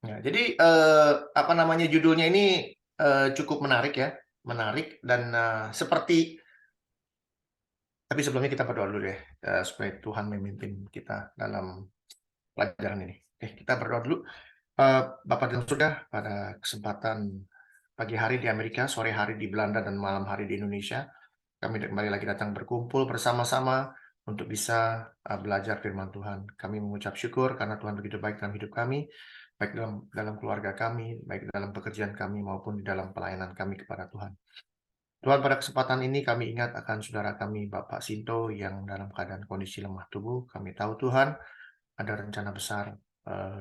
Ya, jadi apa namanya judulnya ini cukup menarik ya, menarik dan seperti. Tapi sebelumnya kita berdoa dulu deh, supaya Tuhan memimpin kita dalam pelajaran ini. Oke, kita berdoa dulu. Bapak dan Saudara, pada kesempatan pagi hari di Amerika, sore hari di Belanda, dan malam hari di Indonesia, kami kembali lagi datang berkumpul bersama-sama untuk bisa belajar firman Tuhan. Kami mengucap syukur karena Tuhan begitu baik dalam hidup kami, baik dalam keluarga kami, baik dalam pekerjaan kami, maupun di dalam pelayanan kami kepada Tuhan. Tuhan, pada kesempatan ini kami ingat akan saudara kami, Bapak Sinto, yang dalam keadaan kondisi lemah tubuh. Kami tahu Tuhan, ada rencana besar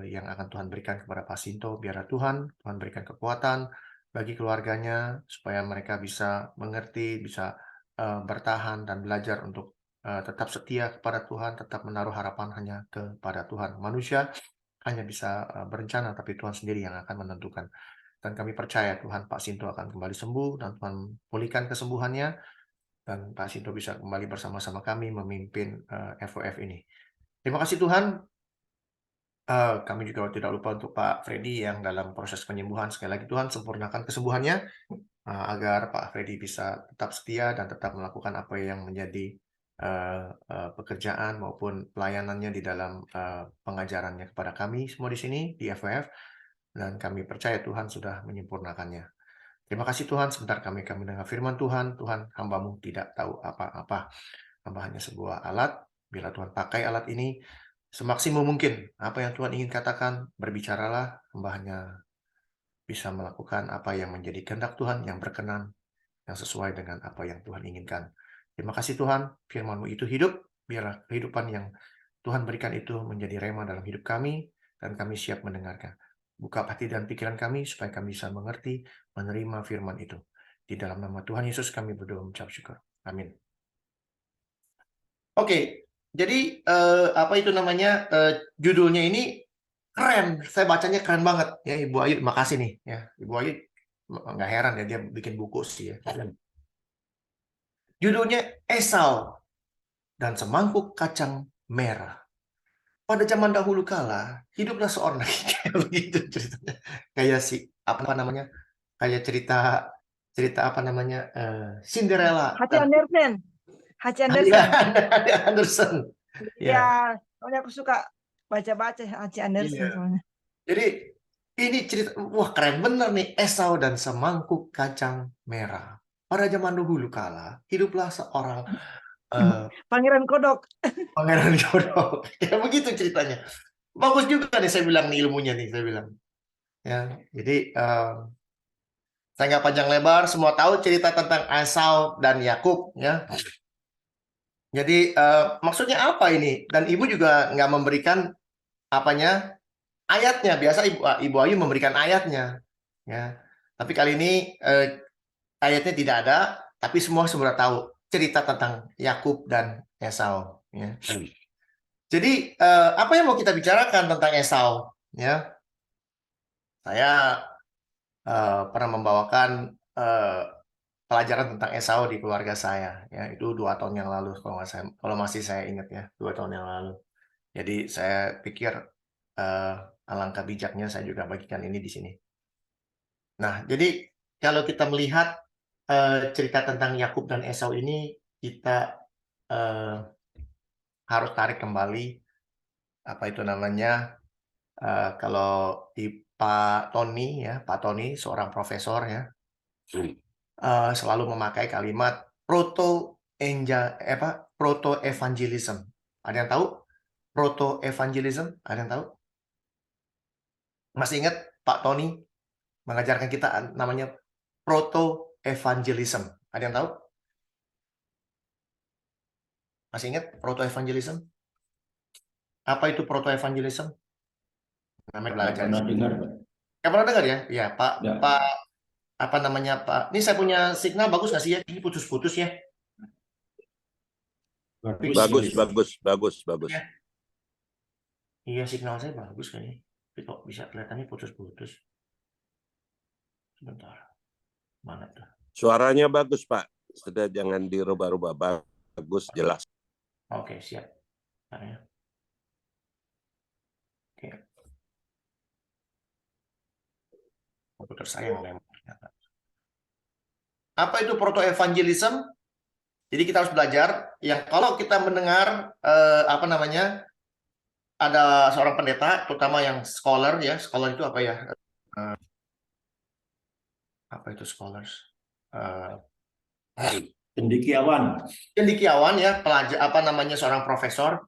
yang akan Tuhan berikan kepada Pak Sinto. Biarlah Tuhan berikan kekuatan bagi keluarganya, supaya mereka bisa mengerti, bisa bertahan dan belajar untuk tetap setia kepada Tuhan, tetap menaruh harapan hanya kepada Tuhan. Manusia hanya bisa berencana, tapi Tuhan sendiri yang akan menentukan. Dan kami percaya Tuhan, Pak Sinto akan kembali sembuh, dan Tuhan pulihkan kesembuhannya, dan Pak Sinto bisa kembali bersama-sama kami memimpin FOF ini. Terima kasih Tuhan. Kami juga tidak lupa untuk Pak Freddy yang dalam proses penyembuhan. Sekali lagi Tuhan, sempurnakan kesembuhannya, agar Pak Freddy bisa tetap setia dan tetap melakukan apa yang menjadi pekerjaan maupun pelayanannya di dalam pengajarannya kepada kami semua di sini di FOF. Dan kami percaya Tuhan sudah menyempurnakannya. Terima kasih Tuhan, sebentar kami mendengar firman Tuhan. Tuhan, hamba-Mu tidak tahu apa-apa. Hamba hanya sebuah alat. Bila Tuhan pakai alat ini semaksimum mungkin, apa yang Tuhan ingin katakan, berbicaralah. Hamba hanya bisa melakukan apa yang menjadi kehendak Tuhan, yang berkenan, yang sesuai dengan apa yang Tuhan inginkan. Terima kasih Tuhan, firman-Mu itu hidup. Biarlah kehidupan yang Tuhan berikan itu menjadi rema dalam hidup kami, dan kami siap mendengarkan. Buka hati dan pikiran kami supaya kami bisa mengerti, menerima firman itu. Di dalam nama Tuhan Yesus kami berdoa mengucap syukur. Amin. Oke, jadi apa itu namanya, judulnya ini keren. Saya bacanya keren banget ya, Ibu Ayu. Makasih nih ya, Ibu Ayu. Nggak heran ya dia bikin buku sih ya. Judulnya Esau dan Semangkuk Kacang Merah. Pada zaman dahulu kala, hiduplah seorang kayak begitu ceritanya. Kayak apa namanya? Kayak cerita apa namanya? Cinderella. H.C. Andersen. H.C. Ya, Andersen. Anderson. Ya. Ya, soalnya aku suka baca-baca H.C. Andersen Iya. soalnya. Jadi ini cerita, wah keren bener nih, Esau dan Semangkuk Kacang Merah. Pada zaman dahulu kala, hiduplah seorang Pangeran Kodok. pangeran kodok. Ya begitu ceritanya. Bagus juga nih saya bilang nih ilmunya nih, saya bilang. Ya, jadi saya nggak panjang lebar, semua tahu cerita tentang Esau dan Yakub ya. Jadi maksudnya apa ini? Dan ibu juga nggak memberikan apanya ayatnya. Biasa ibu Ayu memberikan ayatnya, ya. Tapi kali ini ayatnya tidak ada, tapi semua sudah tahu cerita tentang Yakub dan Esau. Ya. Jadi apa yang mau kita bicarakan tentang Esau? Ya, saya pernah membawakan pelajaran tentang Esau di keluarga saya. Ya, itu 2 tahun yang lalu kalau masih saya ingat ya, 2 tahun yang lalu. Jadi saya pikir alangkah bijaknya saya juga bagikan ini di sini. Nah, jadi kalau kita melihat cerita tentang Yakub dan Esau ini, kita harus tarik kembali apa itu namanya, kalau di Pak Tony ya, Pak Tony seorang profesor ya, selalu memakai kalimat proto evangelism. Ada yang tahu proto evangelism? Ada yang tahu? Masih ingat Pak Tony mengajarkan kita namanya proto evangelism? Ada yang tahu? Masih ingat proto evangelism? Apa itu proto evangelism? Namanya belajar. Pernah dengar, Pak? Nggak pernah dengar ya? Ya, Pak. Ya. Pak apa namanya Pak? Ini saya punya signal bagus nggak sih ya? Ini putus-putus ya? Bagus. Ya. Iya, signal saya bagus kayaknya. Tapi kok bisa kelihatannya putus-putus? Sebentar. Mana tuh? Suaranya bagus, Pak. Sudah jangan dirubah-rubah. Bagus, jelas. Oke, siap. Nah, ya. komputer saya yang lemot. Apa itu proto-evangelism? Jadi kita harus belajar yang kalau kita mendengar ada seorang pendeta, terutama yang scholar ya. Scholar itu apa ya? Apa itu scholars? Cendekiawan. Cendekiawan ya, pelajar seorang profesor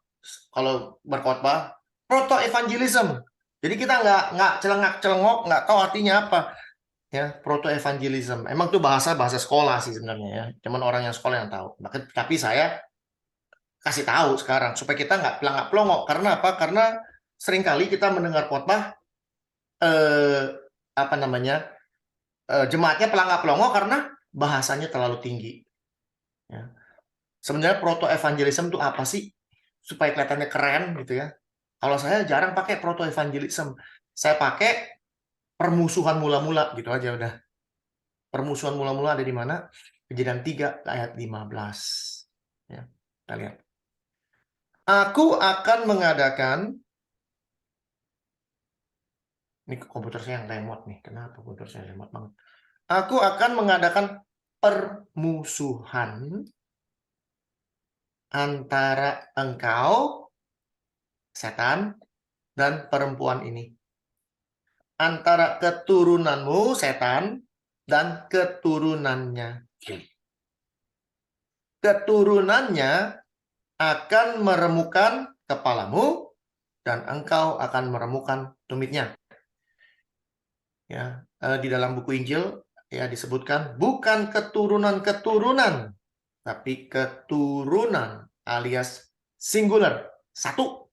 kalau berkhotbah proto-evangelism. Jadi kita nggak celengak-celengok, nggak tahu artinya apa. Ya, proto-evangelism. Emang itu bahasa sekolah sih sebenarnya ya. Cuman orang yang sekolah yang tahu. Tapi saya kasih tahu sekarang supaya kita nggak pelangak-pelongok. Karena apa? Karena seringkali kita mendengar khotbah jemaatnya pelangak-pelongok karena bahasanya terlalu tinggi. Ya. Sebenarnya proto-evangelism itu apa sih? Supaya kelihatannya keren gitu ya. Kalau saya jarang pakai proto-evangelism. Saya pakai permusuhan mula-mula gitu aja udah. Permusuhan mula-mula ada di mana? Kejadian 3 ayat 15. Ya, kita lihat. Aku akan mengadakan, ini komputer saya yang lemot nih. Kenapa komputer saya lemot banget? Aku akan mengadakan permusuhan antara engkau, setan, dan perempuan ini. Antara keturunanmu, setan, dan keturunannya. Keturunannya akan meremukan kepalamu, dan engkau akan meremukan tumitnya. Ya, di dalam buku Injil ya disebutkan bukan keturunan-keturunan, tapi keturunan alias singular, satu.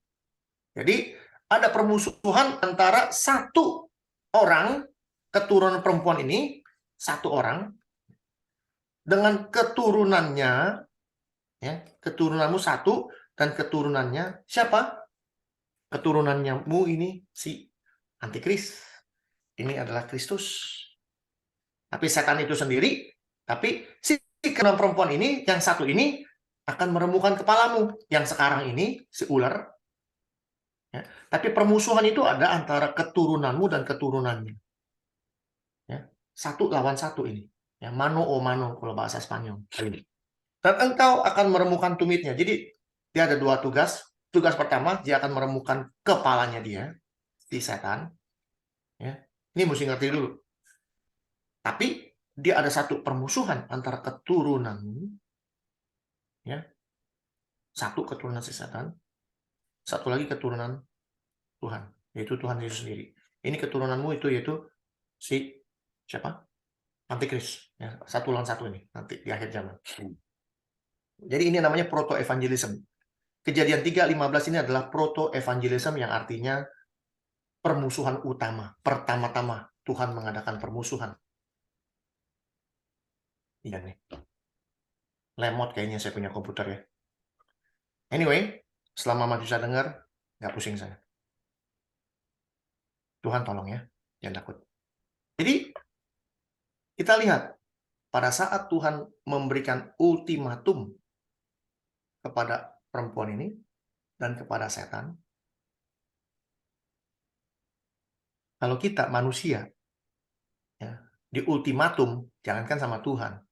Jadi ada permusuhan antara satu orang, keturunan perempuan ini, satu orang, dengan keturunannya, ya, keturunanmu satu, dan keturunannya siapa? Keturunanmu ini si Antikris. Ini adalah Kristus. Tapi setan itu sendiri, tapi si keturunan perempuan ini, yang satu ini, akan meremukan kepalamu. Yang sekarang ini, si ular. Ya. Tapi permusuhan itu ada antara keturunanmu dan keturunannya. Ya. Satu lawan satu ini. Ya, mano o mano kalau bahasa Spanyol. Dan engkau akan meremukan tumitnya. Jadi dia ada dua tugas. Tugas pertama, dia akan meremukan kepalanya dia, si setan. Ya. Ini mesti ngerti dulu. Tapi dia ada satu permusuhan antara keturunan, ya, satu keturunan si setan, satu lagi keturunan Tuhan, yaitu Tuhan Yesus sendiri. Ini keturunanmu itu yaitu si siapa? Antikris. Ya, satu lawan satu ini nanti di akhir zaman. Jadi ini namanya proto-evangelism. Kejadian 3:15 ini adalah proto-evangelism yang artinya permusuhan utama. Pertama-tama Tuhan mengadakan permusuhan. Iya nih. Lemot kayaknya saya punya komputer ya. Anyway, selama Maju bisa dengar, nggak pusing saya. Tuhan tolong ya, jangan takut. Jadi, kita lihat, pada saat Tuhan memberikan ultimatum kepada perempuan ini, dan kepada setan, kalau kita manusia, ya, di ultimatum, jangankan sama Tuhan.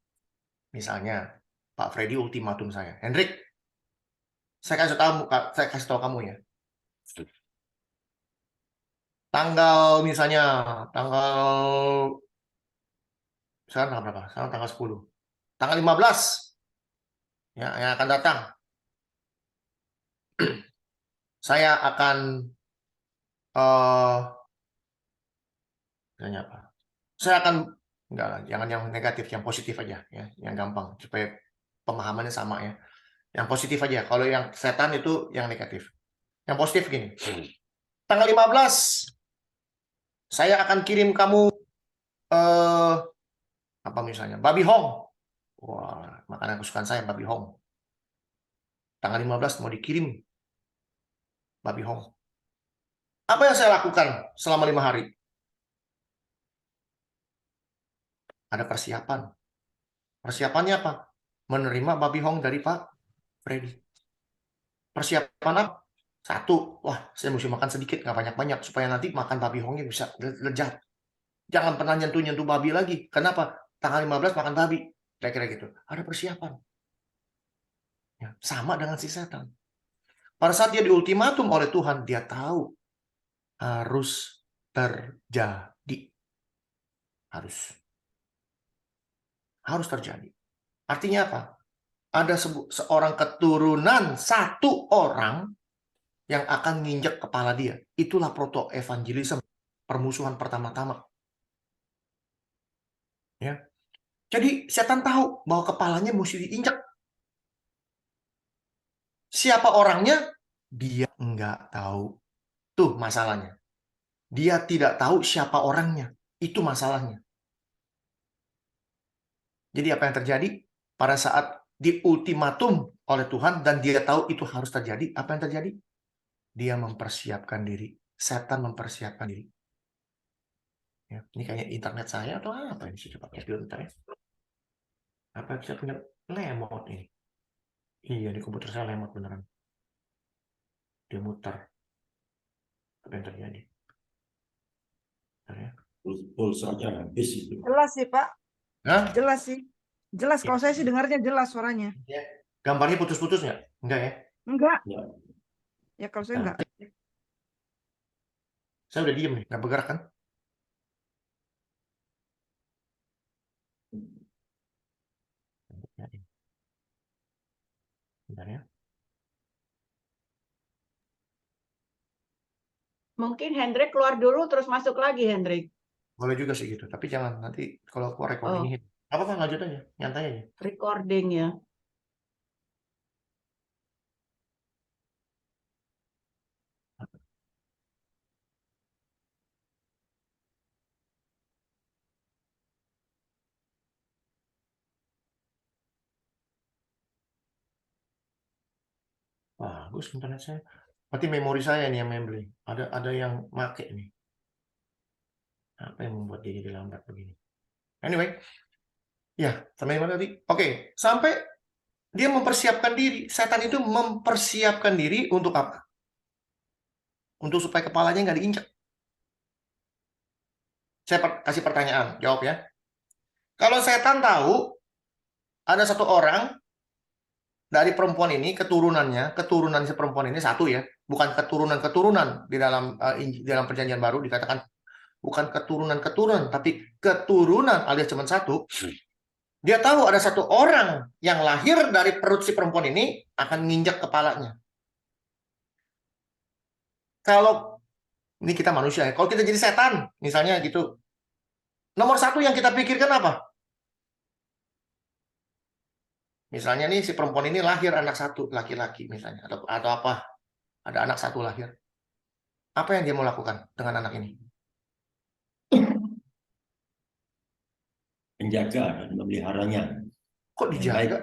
Misalnya, Pak Freddy ultimatum saya, Hendrik, saya kasih tahu kamu ya. Misalnya, sekarang tanggal berapa? Sekarang tanggal 10. Tanggal 15, ya, yang akan datang. Saya akan, apa? Saya akan, enggak lah, jangan yang negatif, yang positif aja, ya, yang gampang, supaya pemahamannya sama ya. Yang positif aja, kalau yang setan itu yang negatif. Yang positif gini, tanggal 15, saya akan kirim kamu, apa misalnya, babi hong. Wah, makanan kesukaan saya, babi hong. Tanggal 15 mau dikirim babi hong. Apa yang saya lakukan selama 5 hari? Ada persiapan. Persiapannya apa? Menerima babi hong dari Pak Freddy. Persiapan apa? Satu, wah, saya mesti makan sedikit, nggak banyak-banyak, supaya nanti makan babi hongnya bisa lezat. Jangan pernah nyentuh-nyentuh babi lagi. Kenapa? Tanggal 15 makan babi. Kira-kira gitu. Ada persiapan. Ya, sama dengan si setan. Pada saat dia diultimatum oleh Tuhan, dia tahu harus terjadi. Harus terjadi. Artinya apa? Ada seorang keturunan, satu orang yang akan nginjek kepala dia. Itulah proto-evangelism, permusuhan pertama-tama. Ya. Jadi setan tahu bahwa kepalanya mesti diinjak. Siapa orangnya? Dia enggak tahu. Tuh masalahnya. Dia tidak tahu siapa orangnya. Itu masalahnya. Jadi apa yang terjadi? Pada saat diultimatum oleh Tuhan dan dia tahu itu harus terjadi, apa yang terjadi? Dia mempersiapkan diri. Setan mempersiapkan diri. Ya, ini kayak internet saya atau apa ini sih? Coba lihat dulu bentar ya. Apa saya punya lemot ini? Iya, di komputer saya lemot beneran. Dia muter. Apa yang terjadi? Bentar ya. Pulsanya habis itu. Jelas sih, Pak. Hah? Jelas sih. Jelas. Kalau saya sih dengarnya jelas suaranya. Ya. Gambarnya putus-putus nggak? Enggak ya? Enggak. Ya. Ya kalau saya Nah. enggak. Saya udah diem nih, nggak bergerak kan? Bentar ya. Mungkin Hendrik keluar dulu terus masuk lagi, Hendrik. Boleh juga sih gitu, tapi jangan nanti kalau keluar recording hit. Apa lanjut aja, nyantai aja. Recording ya. Bagus internet saya. Berarti memori saya nih yang membeli. Ada yang make nih. Apa yang membuat dia jadi lambat begini? Anyway, ya sampai mana tadi? Oke, sampai dia mempersiapkan diri. Setan itu mempersiapkan diri untuk apa? Untuk supaya kepalanya nggak diinjak. Saya kasih pertanyaan, jawab ya. Kalau setan tahu ada satu orang dari perempuan ini, keturunan si perempuan ini satu ya, bukan keturunan-keturunan di dalam perjanjian baru dikatakan bukan keturunan-keturunan, tapi keturunan alias cuma satu. Dia tahu ada satu orang yang lahir dari perut si perempuan ini akan nginjak kepalanya. Kalau ini kita manusia ya, kalau kita jadi setan, misalnya gitu, nomor satu yang kita pikirkan apa? Misalnya nih si perempuan ini lahir anak satu laki-laki misalnya, atau apa? Ada anak satu lahir. Apa yang dia mau lakukan dengan anak ini? Menjaga dan memeliharanya. Kok dijaga?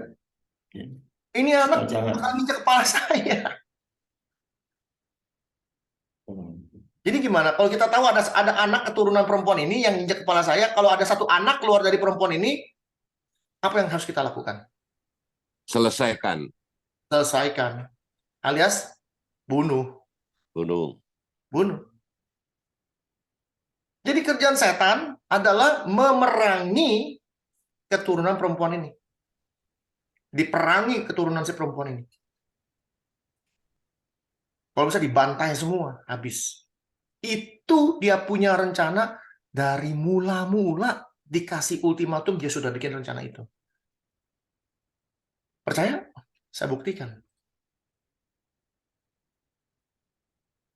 Ya. Ini anak Jangan. akan nginjak kepala saya. Jadi gimana? Kalau kita tahu ada anak keturunan perempuan ini yang nginjak kepala saya, kalau ada satu anak keluar dari perempuan ini, apa yang harus kita lakukan? Selesaikan. Alias bunuh. Jadi kerjaan setan adalah memerangi keturunan perempuan ini. Diperangi keturunan si perempuan ini. Kalau bisa dibantai semua, habis. Itu dia punya rencana dari mula-mula dikasih ultimatum, dia sudah bikin rencana itu. Percaya? Saya buktikan.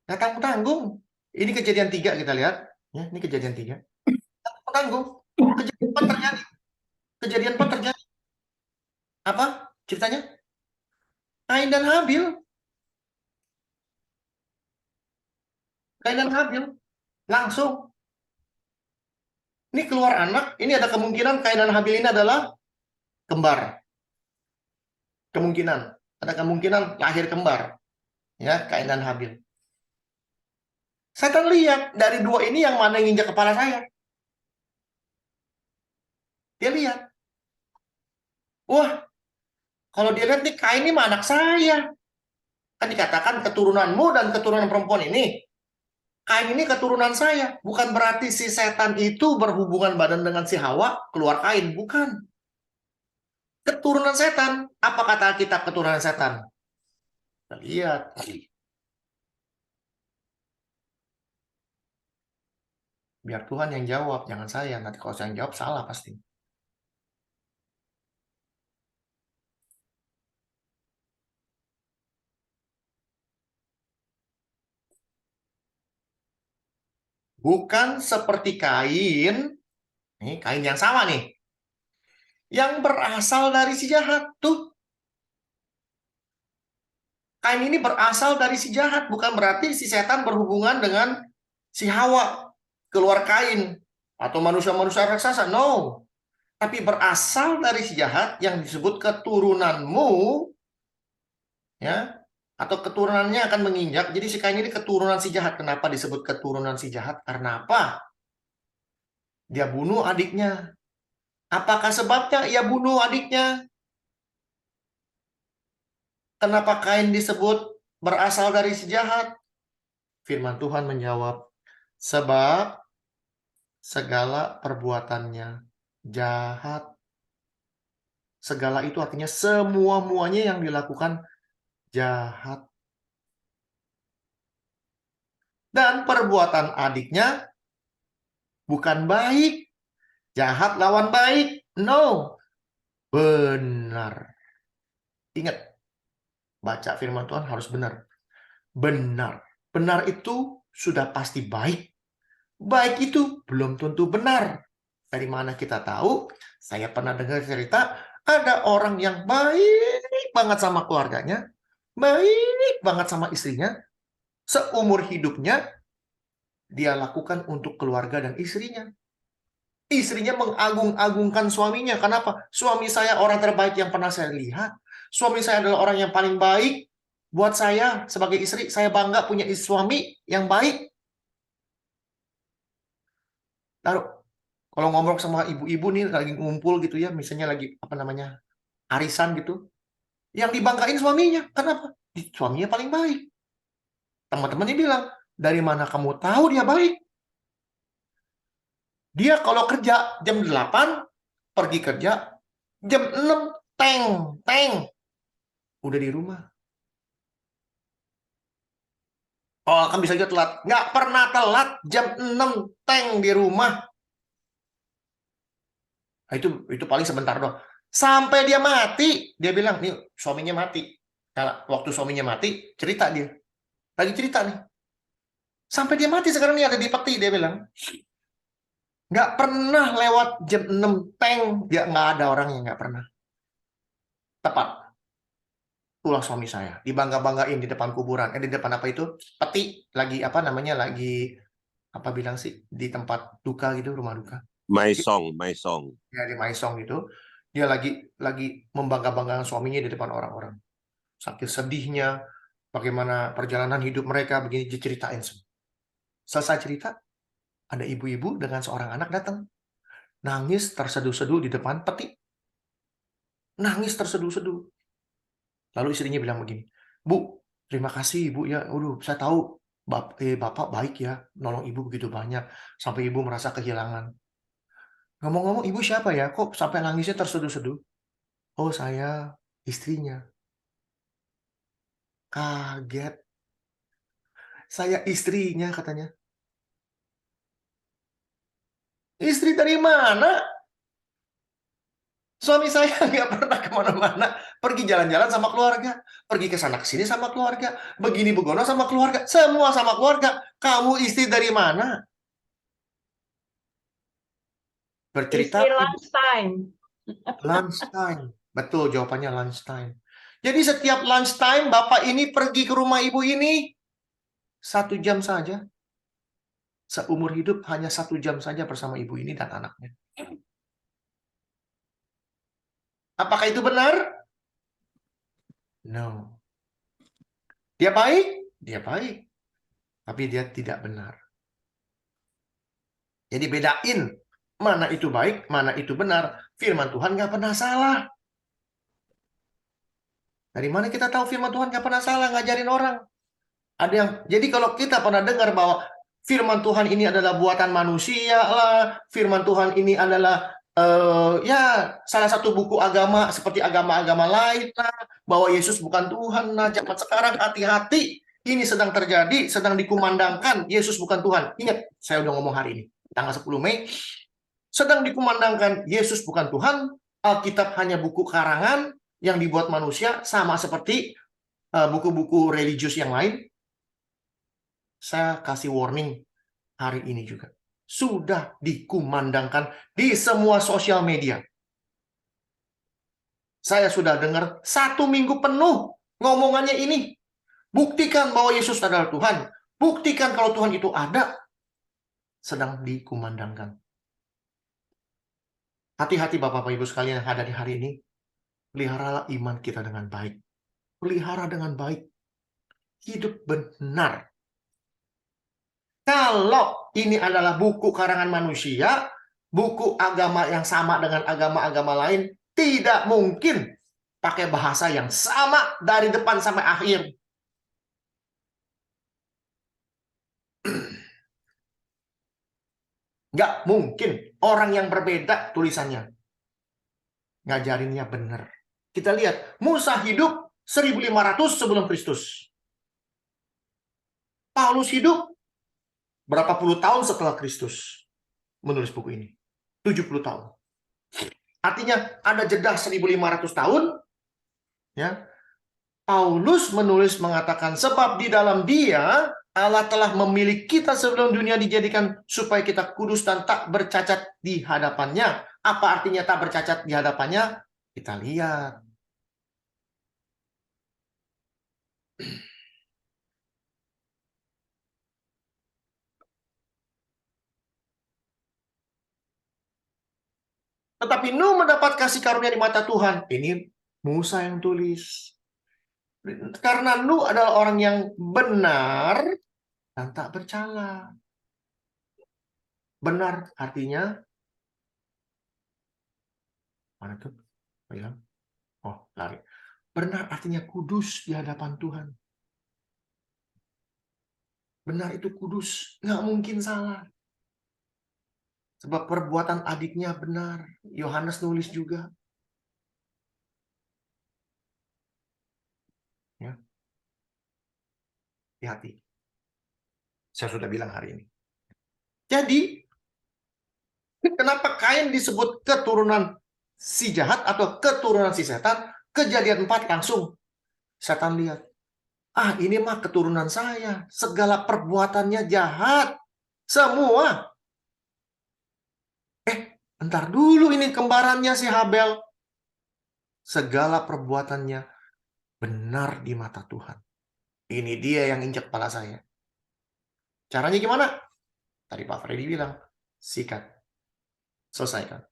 Nggak tanggung-tanggung. Ini kejadian 3 kita lihat. Ya, ini kejadian 3. Nggak tanggung. Kejadian 4 terjadi. Kejadian 4 terjadi. Apa ceritanya? Kain dan Habil. Kain dan Habil. Langsung. Ini keluar anak. Ini ada kemungkinan Kain dan Habil ini adalah kembar. Kemungkinan. Ada kemungkinan lahir kembar. Ya, Kain dan Habil. Setan lihat dari dua ini yang mana yang injak kepala saya. Dia lihat. Wah, kalau dia lihat nih Kain ini anak saya. Kan dikatakan keturunanmu dan keturunan perempuan ini Kain ini keturunan saya. Bukan berarti si setan itu berhubungan badan dengan si Hawa, keluar Kain. Bukan. Keturunan setan. Apa kata kita keturunan setan? Kita lihat. Biar Tuhan yang jawab, jangan saya. Nanti kalau saya yang jawab, salah pasti. Bukan seperti Kain. Ini Kain yang sama nih. Yang berasal dari si jahat. Tuh. Kain ini berasal dari si jahat. Bukan berarti si setan berhubungan dengan si Hawa. Keluar Kain. Atau manusia-manusia raksasa. No. Tapi berasal dari si jahat yang disebut keturunanmu. Ya. Atau keturunannya akan menginjak. Jadi si Kain ini keturunan si jahat. Kenapa disebut keturunan si jahat? Karena apa? Dia bunuh adiknya. Apakah sebabnya ia bunuh adiknya? Kenapa Kain disebut berasal dari si jahat? Firman Tuhan menjawab, sebab segala perbuatannya jahat. Segala itu artinya semua-muanya yang dilakukan jahat. Dan perbuatan adiknya bukan baik. Jahat lawan baik. No. Benar. Ingat. Baca firman Tuhan harus benar. Benar. Benar itu sudah pasti baik. Baik itu belum tentu benar. Dari mana kita tahu? Saya pernah dengar cerita, ada orang yang baik banget sama keluarganya, baik banget sama istrinya, seumur hidupnya, dia lakukan untuk keluarga dan istrinya. Istrinya mengagung-agungkan suaminya. Kenapa? Suami saya orang terbaik yang pernah saya lihat. Suami saya adalah orang yang paling baik. Buat saya sebagai istri, saya bangga punya suami yang baik. Lalu, kalau ngomong sama ibu-ibu nih, lagi ngumpul gitu ya, misalnya lagi, arisan gitu. Yang dibanggain suaminya. Kenapa? Suaminya paling baik. Teman-temannya bilang, dari mana kamu tahu dia baik? Dia kalau kerja jam 8, pergi kerja, jam 6, teng. Udah di rumah. Oh, kan bisa juga telat. Nggak pernah telat, jam 6, teng di rumah. Nah, itu paling sebentar doang. Sampai dia mati, dia bilang, nih suaminya mati. Nah, waktu suaminya mati, cerita dia. Lagi cerita nih. Sampai dia mati sekarang nih ada di peti, dia bilang. Nggak pernah lewat jam 6 teng. Dia nggak ada orang yang nggak pernah. Tepat. Itulah suami saya. Dibangga-banggain di depan kuburan. Di depan apa itu? Peti. Lagi bilang sih? Di tempat duka gitu, rumah duka. Maisong. Ya, di Maisong gitu. Dia lagi membangga-banggakan suaminya di depan orang-orang. Saking sedihnya, bagaimana perjalanan hidup mereka, begini diceritain semua. Selesai cerita, ada ibu-ibu dengan seorang anak datang. Nangis terseduh-seduh di depan peti. Nangis terseduh-seduh. Lalu istrinya bilang begini, Bu, terima kasih Ibu ya. Saya tahu Bapak baik ya, nolong Ibu begitu banyak. Sampai Ibu merasa kehilangan. Ngomong-ngomong, Ibu siapa ya? Kok sampai nangisnya terseduh-seduh? Oh, saya istrinya. Kaget. Saya istrinya, katanya. Istri dari mana? Suami saya nggak pernah kemana-mana. Pergi jalan-jalan sama keluarga. Pergi ke sana kesini sama keluarga. Begini begono sama keluarga. Semua sama keluarga. Kamu istri dari mana? Bercerita. Istri lunchtime. Lunchtime. Betul, jawabannya lunchtime. Jadi setiap lunchtime, Bapak ini pergi ke rumah Ibu ini 1 jam saja. Seumur hidup hanya 1 jam saja bersama Ibu ini dan anaknya. Apakah itu benar? No. Dia baik? Dia baik. Tapi dia tidak benar. Jadi bedain mana itu baik, mana itu benar. Firman Tuhan nggak pernah salah. Dari mana kita tahu firman Tuhan nggak pernah salah ngajarin orang? Jadi kalau kita pernah dengar bahwa firman Tuhan ini adalah buatan manusia lah, firman Tuhan ini adalah ya salah satu buku agama seperti agama-agama lain lah, bahwa Yesus bukan Tuhan. Nah, zaman sekarang hati-hati, ini sedang terjadi, sedang dikumandangkan Yesus bukan Tuhan. Ingat, saya udah ngomong hari ini, tanggal 10 Mei, sedang dikumandangkan Yesus bukan Tuhan. Alkitab hanya buku karangan yang dibuat manusia, sama seperti buku-buku religius yang lain. Saya kasih warning hari ini juga. Sudah dikumandangkan di semua sosial media. Saya sudah dengar 1 minggu penuh ngomongannya ini. Buktikan bahwa Yesus adalah Tuhan. Buktikan kalau Tuhan itu ada. Sedang dikumandangkan. Hati-hati Bapak-Ibu sekalian yang ada di hari ini. Peliharalah iman kita dengan baik. Pelihara dengan baik. Hidup benar. Kalau ini adalah buku karangan manusia, buku agama yang sama dengan agama-agama lain, tidak mungkin pakai bahasa yang sama dari depan sampai akhir. Nggak mungkin orang yang berbeda tulisannya. Ngajarinnya benar. Kita lihat, Musa hidup 1500 sebelum Kristus. Paulus hidup berapa puluh tahun setelah Kristus menulis buku ini? 70 tahun. Artinya ada jeda 1500 tahun. Ya. Paulus menulis mengatakan, sebab di dalam Dia Allah telah memilih kita sebelum dunia dijadikan supaya kita kudus dan tak bercacat di hadapannya. Apa artinya tak bercacat di hadapannya? Kita lihat. Tetapi Nuh mendapat kasih karunia di mata Tuhan. Ini Musa yang tulis. Karena Nuh adalah orang yang benar dan tak bercela. Benar artinya mana tuh? Bilang. Oh, lari. Benar artinya kudus di hadapan Tuhan. Benar itu kudus, nggak mungkin salah. Sebab perbuatan adiknya benar. Yohanes nulis juga. Ya. Hati-hati. Saya sudah bilang hari ini. Jadi, kenapa Kain disebut keturunan si jahat atau keturunan si setan? Kejadian 4 langsung. Setan lihat. Ini mah keturunan saya. Segala perbuatannya jahat. Semua. Entar dulu ini kembarannya si Habel. Segala perbuatannya benar di mata Tuhan. Ini dia yang injak kepala saya. Caranya gimana? Tadi Pak Freddy bilang, sikat. Selesaikan.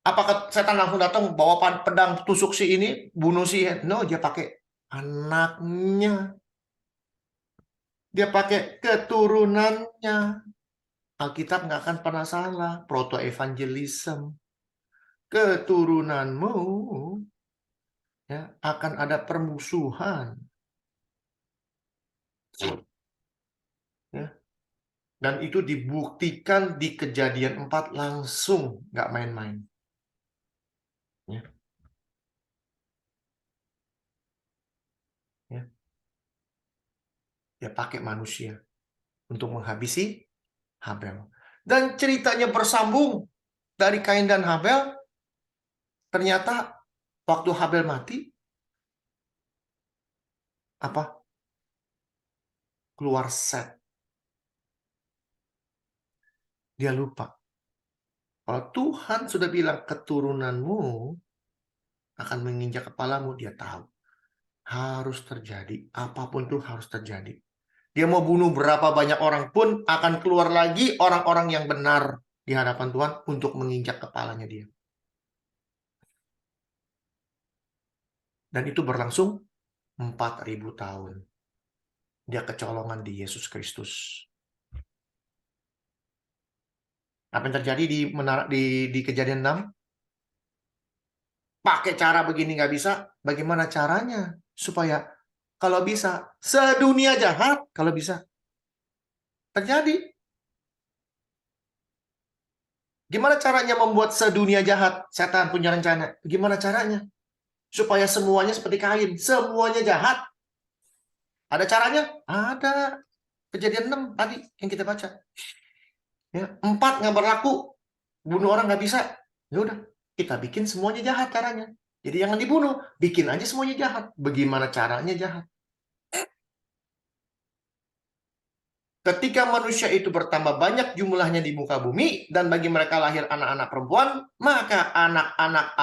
Apakah setan langsung datang bawa pedang tusuk si ini, bunuh si ini? No, dia pakai anaknya. Dia pakai keturunannya. Alkitab nggak akan pernah salah. Proto-evangelism. Keturunanmu ya, akan ada permusuhan. Ya. Dan itu dibuktikan di Kejadian 4 langsung. Nggak main-main. Ya. Ya. Dia pakai manusia untuk menghabisi Habel. Dan ceritanya bersambung dari Kain dan Habel. Ternyata waktu Habel mati, apa? Keluar Set. Dia lupa. Kalau Tuhan sudah bilang keturunanmu akan menginjak kepalamu, dia tahu. Harus terjadi. Apapun itu harus terjadi. Dia mau bunuh berapa banyak orang pun akan keluar lagi orang-orang yang benar di hadapan Tuhan untuk menginjak kepalanya dia. Dan itu berlangsung 4.000 tahun. Dia kecolongan di Yesus Kristus. Apa yang terjadi di Kejadian 6? Pakai cara begini nggak bisa. Bagaimana caranya? Supaya kalau bisa, sedunia jahat kalau bisa. Terjadi. Gimana caranya membuat sedunia jahat? Setan punya rencana. Gimana caranya? Supaya semuanya seperti Kain. Semuanya jahat. Ada caranya? Ada. Kejadian 6 tadi yang kita baca. Ya, 4 nggak berlaku. Bunuh orang nggak bisa. Ya udah, kita bikin semuanya jahat caranya. Jadi jangan dibunuh. Bikin aja semuanya jahat. Bagaimana caranya jahat? Ketika manusia itu bertambah banyak jumlahnya di muka bumi, dan bagi mereka lahir anak-anak perempuan, maka anak-anak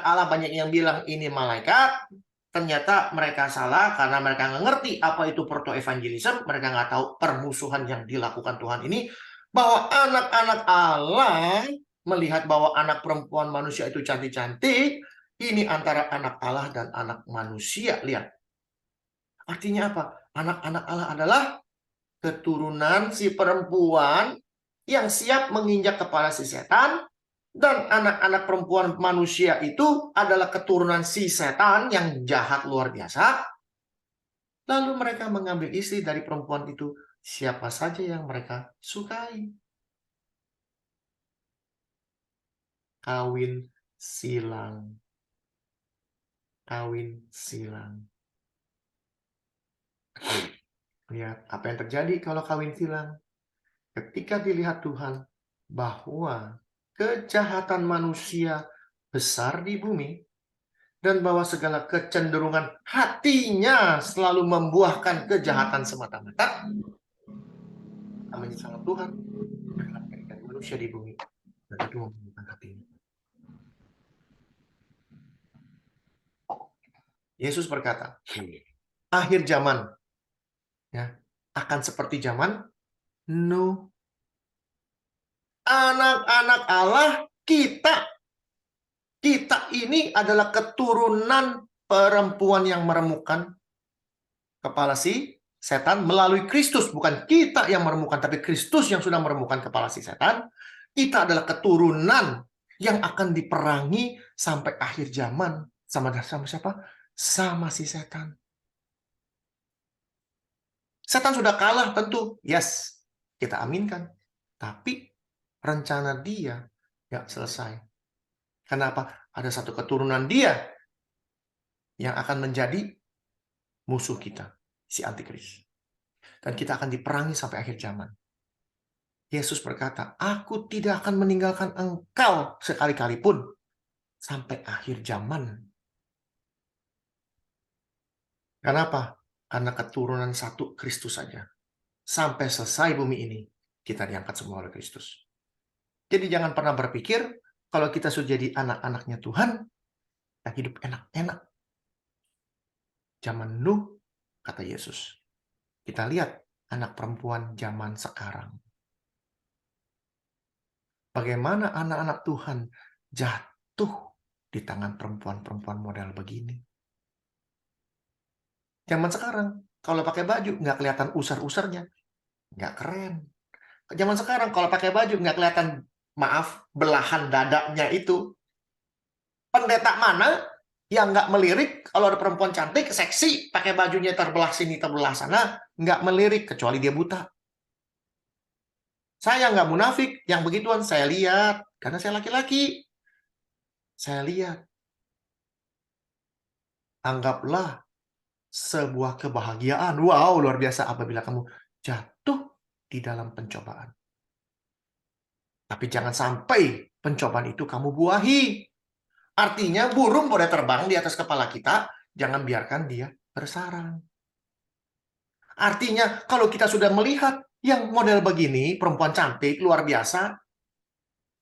Allah banyak yang bilang ini malaikat. Ternyata mereka salah karena mereka nggak ngerti apa itu proto-evangelism. Mereka nggak tahu permusuhan yang dilakukan Tuhan ini. Bahwa anak-anak Allah melihat bahwa anak perempuan manusia itu cantik-cantik. Ini antara anak Allah dan anak manusia. Lihat. Artinya apa? Anak-anak Allah adalah keturunan si perempuan yang siap menginjak kepala si setan, dan anak-anak perempuan manusia itu adalah keturunan si setan yang jahat luar biasa. Lalu mereka mengambil istri dari perempuan itu siapa saja yang mereka sukai. Kawin silang. Kawin silang. Lihat apa yang terjadi kalau kawin silang. Ketika dilihat Tuhan bahwa kejahatan manusia besar di bumi, dan bahwa segala kecenderungan hatinya selalu membuahkan kejahatan semata-mata, namanya sangat Tuhan menjadikan manusia di bumi, dan itu membuahkan hatinya. Yesus berkata, akhir zaman ya akan seperti zaman Nuh. Anak-anak Allah, kita ini adalah keturunan perempuan yang meremukkan kepala si setan melalui Kristus. Bukan kita yang meremukkan, tapi Kristus yang sudah meremukkan kepala si setan. Kita adalah keturunan yang akan diperangi sampai akhir zaman. Sama siapa? Sama si setan. Setan sudah kalah tentu. Yes, kita aminkan. Tapi rencana dia nggak selesai. Kenapa? Ada satu keturunan dia yang akan menjadi musuh kita, si antikris. Dan kita akan diperangi sampai akhir zaman. Yesus berkata, aku tidak akan meninggalkan engkau sekali-kali pun sampai akhir zaman. Kenapa? Karena keturunan satu Kristus saja. Sampai selesai bumi ini, kita diangkat semua oleh Kristus. Jadi jangan pernah berpikir, kalau kita sudah jadi anak-anaknya Tuhan, kita hidup enak-enak. Zaman Nuh, kata Yesus. Kita lihat anak perempuan zaman sekarang. Bagaimana anak-anak Tuhan jatuh di tangan perempuan-perempuan model begini. Zaman sekarang, kalau pakai baju, nggak kelihatan usar-usarnya. Nggak keren. Zaman sekarang, kalau pakai baju, nggak kelihatan, maaf, belahan dadanya itu. Pendeta mana yang nggak melirik kalau ada perempuan cantik, seksi, pakai bajunya terbelah sini, terbelah sana, nggak melirik, kecuali dia buta. Saya nggak munafik, yang begituan saya lihat, karena saya laki-laki. Saya lihat. Anggaplah sebuah kebahagiaan. Wow, luar biasa apabila kamu jatuh di dalam pencobaan. Tapi jangan sampai pencobaan itu kamu buahi. Artinya burung boleh terbang di atas kepala kita, jangan biarkan dia bersarang. Artinya kalau kita sudah melihat yang model begini, perempuan cantik, luar biasa,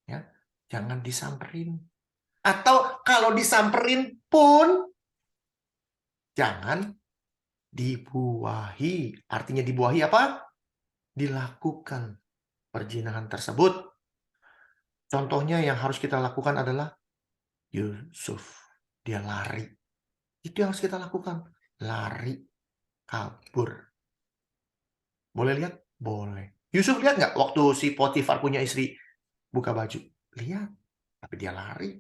ya, jangan disamperin. Atau kalau disamperin pun, jangan dibuahi. Artinya dibuahi apa? Dilakukan perzinahan tersebut. Contohnya yang harus kita lakukan adalah Yusuf. Dia lari. Itu yang harus kita lakukan. Lari. Kabur. Boleh lihat? Boleh. Yusuf lihat nggak waktu si Potifar punya istri buka baju? Lihat. Tapi dia lari.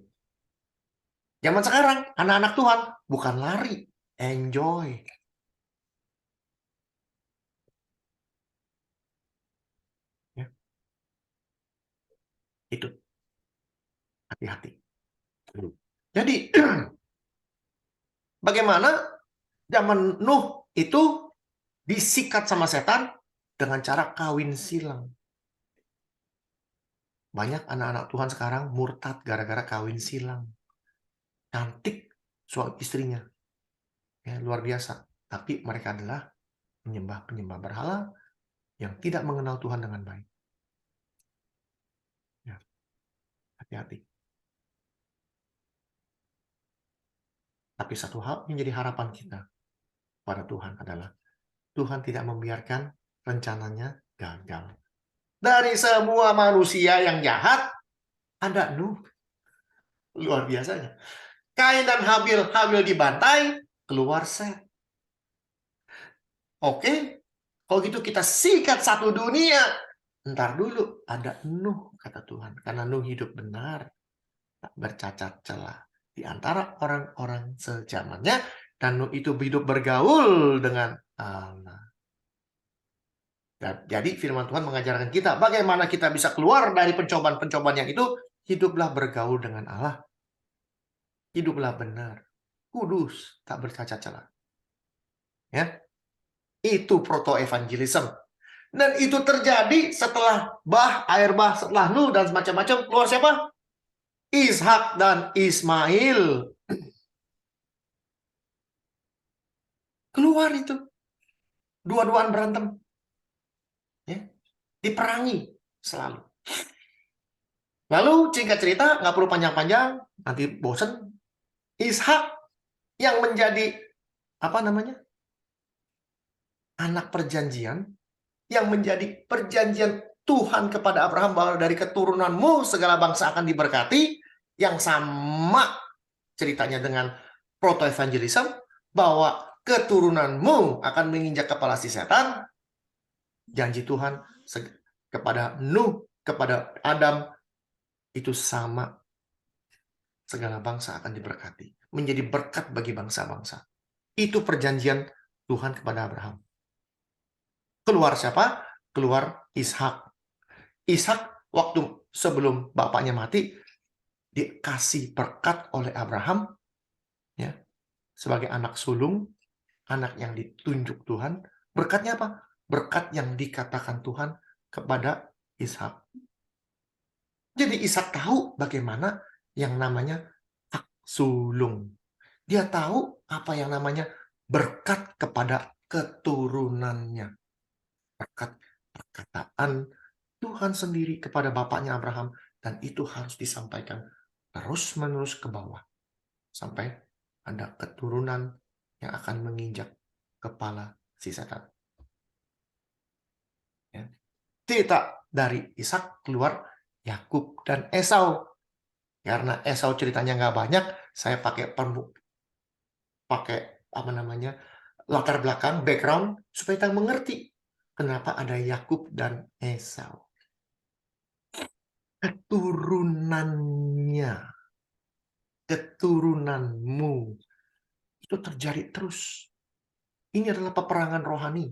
Zaman sekarang, anak-anak Tuhan bukan lari. Enjoy. Itu. Hati-hati. Jadi, bagaimana zaman Nuh itu disikat sama setan dengan cara kawin silang. Banyak anak-anak Tuhan sekarang murtad gara-gara kawin silang. Cantik suami istrinya. Ya, luar biasa. Tapi mereka adalah penyembah berhala yang tidak mengenal Tuhan dengan baik. Ya, hati-hati. Tapi satu hal yang jadi harapan kita pada Tuhan adalah Tuhan tidak membiarkan rencananya gagal. Dari semua manusia yang jahat, ada Nuh. Luar biasanya. Kain dan Habil dibantai, keluar Set. Oke, kalau gitu kita sikat satu dunia. Ntar dulu, ada Nuh, kata Tuhan. Karena Nuh hidup benar, tak bercacat celah di antara orang-orang sejamannya. Dan Nuh itu hidup bergaul dengan Allah. Jadi firman Tuhan mengajarkan kita bagaimana kita bisa keluar dari pencobaan-pencobaan yang itu. Hiduplah bergaul dengan Allah. Hiduplah benar. Kudus, tak bercacat celah. Ya. Itu proto-evangelism. Dan itu terjadi setelah air bah, setelah Nuh dan macam-macam. Keluar siapa? Ishak dan Ismail. Keluar itu. Dua-duaan berantem. Ya. Diperangi selalu. Lalu singkat cerita, nggak perlu panjang-panjang, nanti bosen. Ishak yang menjadi anak perjanjian, yang menjadi perjanjian Tuhan kepada Abraham bahwa dari keturunanmu segala bangsa akan diberkati, yang sama ceritanya dengan proto-evangelism, bahwa keturunanmu akan menginjak kepala si setan. Janji Tuhan kepada Nuh, kepada Adam, itu sama. Segala bangsa akan diberkati. Menjadi berkat bagi bangsa-bangsa. Itu perjanjian Tuhan kepada Abraham. Keluar siapa? Keluar Ishak. Ishak waktu sebelum bapaknya mati, dikasih berkat oleh Abraham, ya, sebagai anak sulung, anak yang ditunjuk Tuhan. Berkatnya apa? Berkat yang dikatakan Tuhan kepada Ishak. Jadi Ishak tahu bagaimana yang namanya hak sulung. Dia tahu apa yang namanya berkat kepada keturunannya. Berkat perkataan Tuhan sendiri kepada bapaknya Abraham. Dan itu harus disampaikan terus-menerus ke bawah. Sampai ada keturunan yang akan menginjak kepala si setan. Ya. Cerita dari Ishak keluar Yakub dan Esau. Karena Esau ceritanya nggak banyak, saya pakai latar belakang, background, supaya kita mengerti kenapa ada Yakub dan Esau. Keturunanmu, itu terjadi terus. Ini adalah peperangan rohani.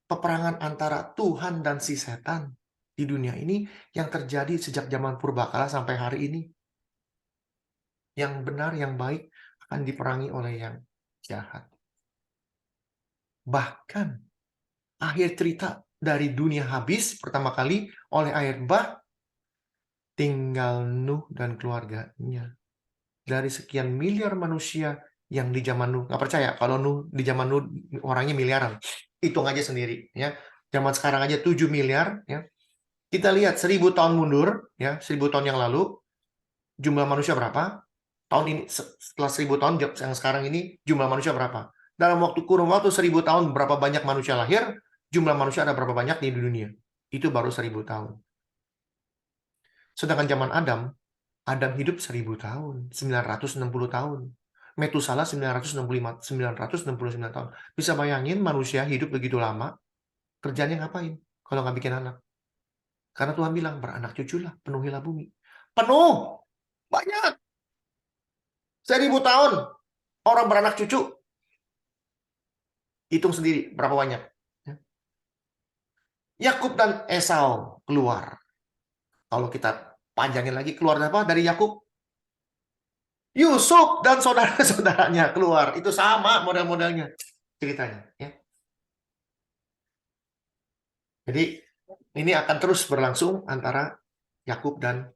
Peperangan antara Tuhan dan si setan di dunia ini yang terjadi sejak zaman purbakala sampai hari ini. Yang benar, yang baik akan diperangi oleh yang jahat. Bahkan akhir cerita dari dunia habis pertama kali oleh air bah, tinggal Nuh dan keluarganya. Dari sekian miliar manusia yang di zaman Nuh, nggak percaya kalau Nuh di zaman Nuh orangnya miliaran. Hitung aja sendiri, ya. Zaman sekarang aja 7 miliar, ya. Kita lihat 1000 tahun mundur, ya, 1000 tahun yang lalu jumlah manusia berapa? Tahun ini setelah 1000 tahun yang sekarang ini jumlah manusia berapa? Dalam kurun waktu 1000 tahun berapa banyak manusia lahir? Jumlah manusia ada berapa banyak di dunia? Itu baru 1000 tahun. Sedangkan zaman Adam hidup 1000 tahun, 960 tahun. Metusala 969 tahun. Bisa bayangin manusia hidup begitu lama, kerjanya ngapain kalau nggak bikin anak? Karena Tuhan bilang, beranak cuculah, penuhilah bumi. Penuh! Banyak! 1000 tahun, orang beranak cucu. Hitung sendiri, berapa banyak. Yakub dan Esau keluar. Kalau kita panjangin lagi, keluar apa dari Yakub? Yusuf dan saudara-saudaranya keluar. Itu sama model-modelnya ceritanya. Ya. Jadi ini akan terus berlangsung antara Yakub dan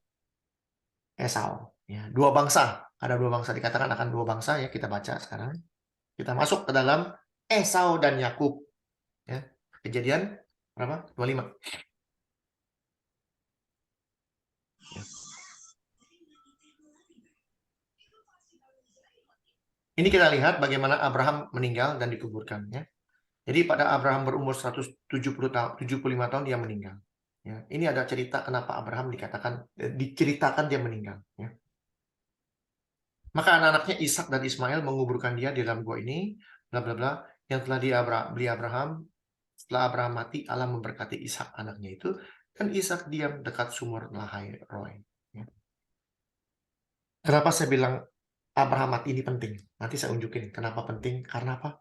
Esau. Ya, dua bangsa. Ada dua bangsa, dikatakan akan dua bangsa ya, kita baca sekarang. Kita masuk ke dalam Esau dan Yakub. Ya. Kejadian berapa? 25. Ya. Ini kita lihat bagaimana Abraham meninggal dan dikuburkan. Ya. Jadi pada Abraham berumur 170 tahun, 75 tahun dia meninggal. Ya. Ini ada cerita kenapa Abraham diceritakan dia meninggal. Ya. Maka anak-anaknya Ishak dan Ismail menguburkan dia di dalam gua ini, bla bla bla, yang telah beli Abraham. Setelah Abraham mati, Allah memberkati Ishak anaknya itu, dan Ishak diam dekat sumur Lahai Roi. Ya. Kenapa saya bilang Abraham mati ini penting? Nanti saya unjukin kenapa penting. Karena apa?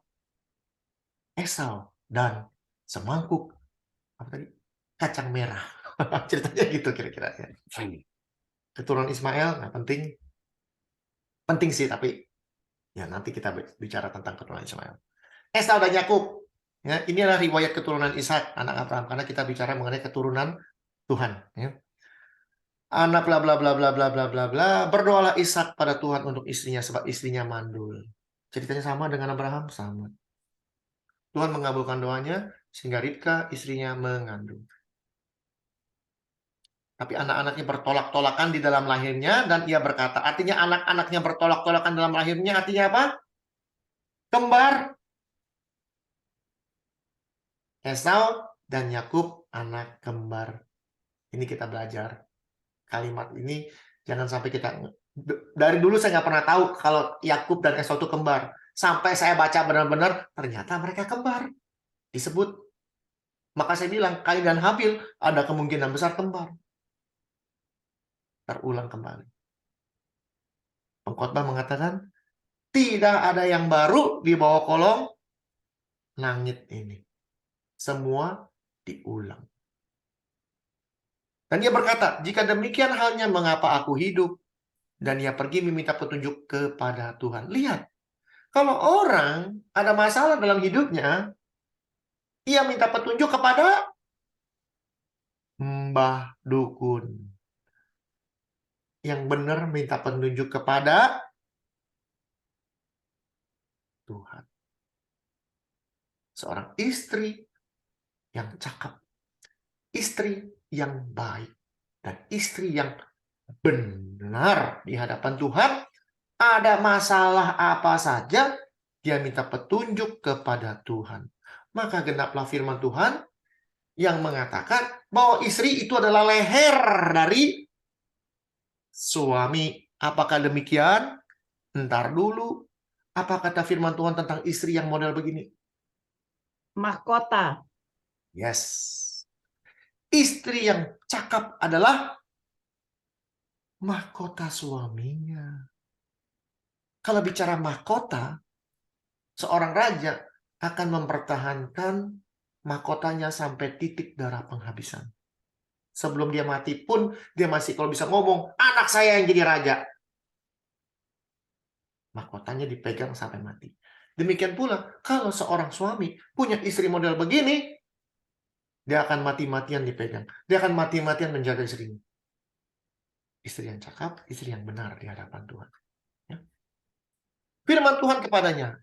Esau dan semangkuk apa tadi? Kacang merah. Ceritanya gitu kira-kira ya. Keturunan Ismail nggak penting. Penting sih, tapi ya nanti kita bicara tentang keturunan Ismail. Esau dan Yakub. Ya, ini adalah riwayat keturunan Ishak, anak Abraham, karena kita bicara mengenai keturunan Tuhan. Ya. Anak bla bla bla bla bla bla bla bla. Berdoalah Ishak pada Tuhan untuk istrinya sebab istrinya mandul. Ceritanya sama dengan Abraham, sama. Tuhan mengabulkan doanya sehingga Ribka istrinya mengandung. Tapi anak-anaknya bertolak-tolakan di dalam lahirnya dan ia berkata, artinya anak-anaknya bertolak-tolakan dalam lahirnya, artinya apa? Kembar. Esau dan Yakub anak kembar. Ini kita belajar. Kalimat ini jangan sampai kita, dari dulu saya nggak pernah tahu kalau Yakub dan Esau itu kembar. Sampai saya baca benar-benar ternyata mereka kembar. Disebut. Maka saya bilang Kain dan Habil ada kemungkinan besar kembar. Terulang kembali. Pengkhotbah mengatakan tidak ada yang baru di bawah kolong langit ini. Semua diulang. Dan dia berkata, jika demikian halnya mengapa aku hidup? Dan ia pergi meminta petunjuk kepada Tuhan. Lihat, kalau orang ada masalah dalam hidupnya, ia minta petunjuk kepada Mbah Dukun. Yang benar minta petunjuk kepada Tuhan. Seorang istri yang cakap, istri yang baik, dan istri yang benar di hadapan Tuhan. Ada masalah apa saja, dia minta petunjuk kepada Tuhan. Maka genaplah firman Tuhan yang mengatakan bahwa istri itu adalah leher dari suami. Apakah demikian? Ntar dulu. Apa kata firman Tuhan tentang istri yang model begini? Mahkota. Yes. Istri yang cakap adalah mahkota suaminya. Kalau bicara mahkota, seorang raja akan mempertahankan mahkotanya sampai titik darah penghabisan. Sebelum dia mati pun, dia masih kalau bisa ngomong, anak saya yang jadi raja. Mahkotanya dipegang sampai mati. Demikian pula, kalau seorang suami punya istri model begini, dia akan mati-matian dipegang. Dia akan mati-matian menjaga istrinya. Istri yang cakap, istri yang benar di hadapan Tuhan. Ya. Firman Tuhan kepadanya,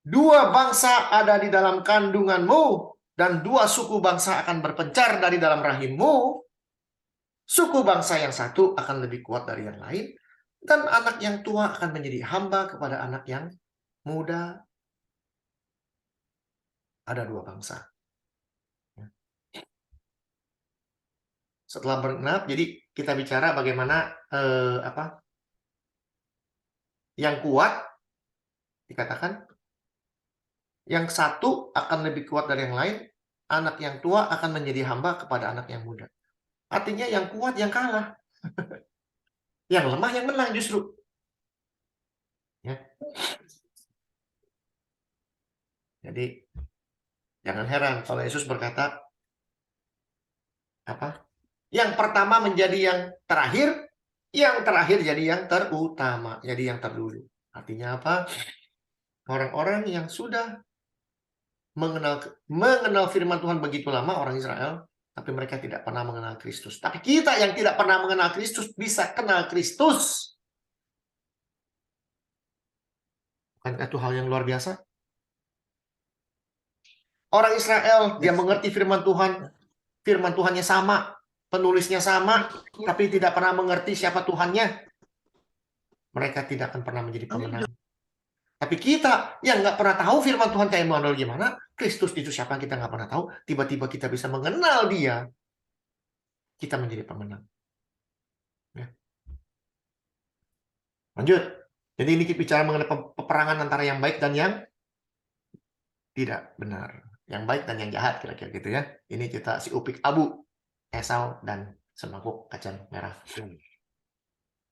dua bangsa ada di dalam kandunganmu, dan dua suku bangsa akan berpencar dari dalam rahimmu. Suku bangsa yang satu akan lebih kuat dari yang lain, dan anak yang tua akan menjadi hamba kepada anak yang muda. Ada dua bangsa. Setelah bergenap, jadi kita bicara bagaimana yang kuat dikatakan yang satu akan lebih kuat dari yang lain, anak yang tua akan menjadi hamba kepada anak yang muda. Artinya yang kuat yang kalah. Yang lemah yang menang justru. Ya. Jadi jangan heran kalau Yesus berkata apa? Yang pertama menjadi yang terakhir jadi yang terutama, jadi yang terdulu. Artinya apa? Orang-orang yang sudah mengenal firman Tuhan begitu lama, orang Israel, tapi mereka tidak pernah mengenal Kristus. Tapi kita yang tidak pernah mengenal Kristus bisa kenal Kristus. Bukankah itu hal yang luar biasa? Orang Israel, dia mengerti firman Tuhan. Firman Tuhannya sama, penulisnya sama, tapi tidak pernah mengerti siapa Tuhannya. Mereka tidak akan pernah menjadi pemenang. Tapi kita yang nggak pernah tahu firman Tuhan kayak Emmanuel gimana, Kristus itu siapa kita nggak pernah tahu, tiba-tiba kita bisa mengenal dia, kita menjadi pemenang. Ya. Lanjut. Jadi ini kita bicara mengenai peperangan antara yang baik dan yang tidak benar. Yang baik dan yang jahat, kira-kira gitu ya. Ini kita si upik abu, Esau dan semangkuk kacang merah.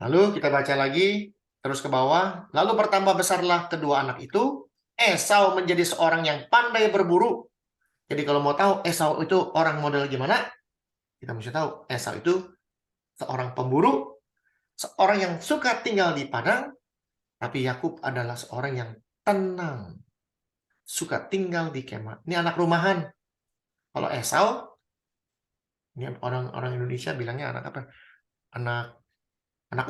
Lalu kita baca lagi, terus ke bawah. Lalu bertambah besarlah kedua anak itu. Esau menjadi seorang yang pandai berburu. Jadi kalau mau tahu Esau itu orang model gimana, kita mesti tahu Esau itu seorang pemburu, seorang yang suka tinggal di padang, tapi Yakub adalah seorang yang tenang, suka tinggal di kemah. Ini anak rumahan. Kalau Esau, ini orang Indonesia bilangnya anak apa? Anak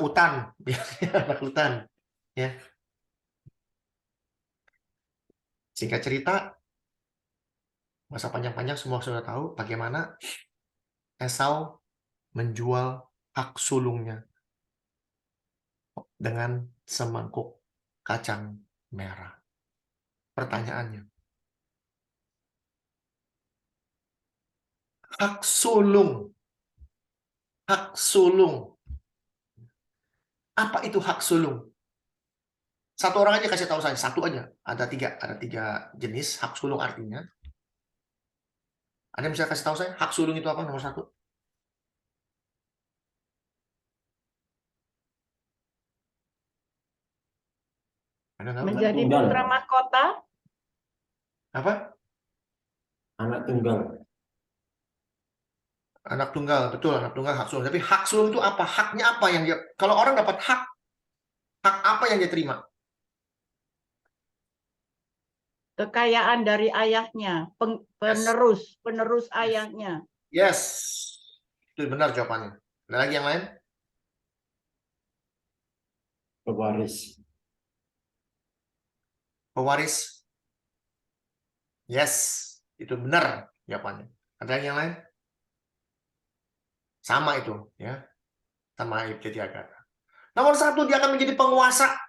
hutan, anak hutan, ya. Singkat cerita, masa panjang-panjang semua sudah tahu bagaimana Esau menjual hak sulungnya dengan semangkuk kacang merah. Pertanyaannya, hak sulung, apa itu hak sulung? Satu orang aja kasih tahu saya, satu aja. Ada tiga jenis hak sulung artinya. Ada yang bisa kasih tahu saya hak sulung itu apa? Nomor satu. Ada nggak? Menjadi Tunggal. putra mahkota. Apa? Anak tunggal. Anak tunggal, betul, anak tunggal hak sulung. Tapi hak sulung itu apa? Haknya apa yang dia? Kalau orang dapat hak apa yang dia terima? Kekayaan dari ayahnya, penerus ayahnya. Yes, itu benar jawabannya. Ada lagi yang lain? Pewaris. Yes, itu benar jawabannya. Ada lagi yang lain? Sama itu, ya. Sama jadi agak. Nomor satu, dia akan menjadi penguasa.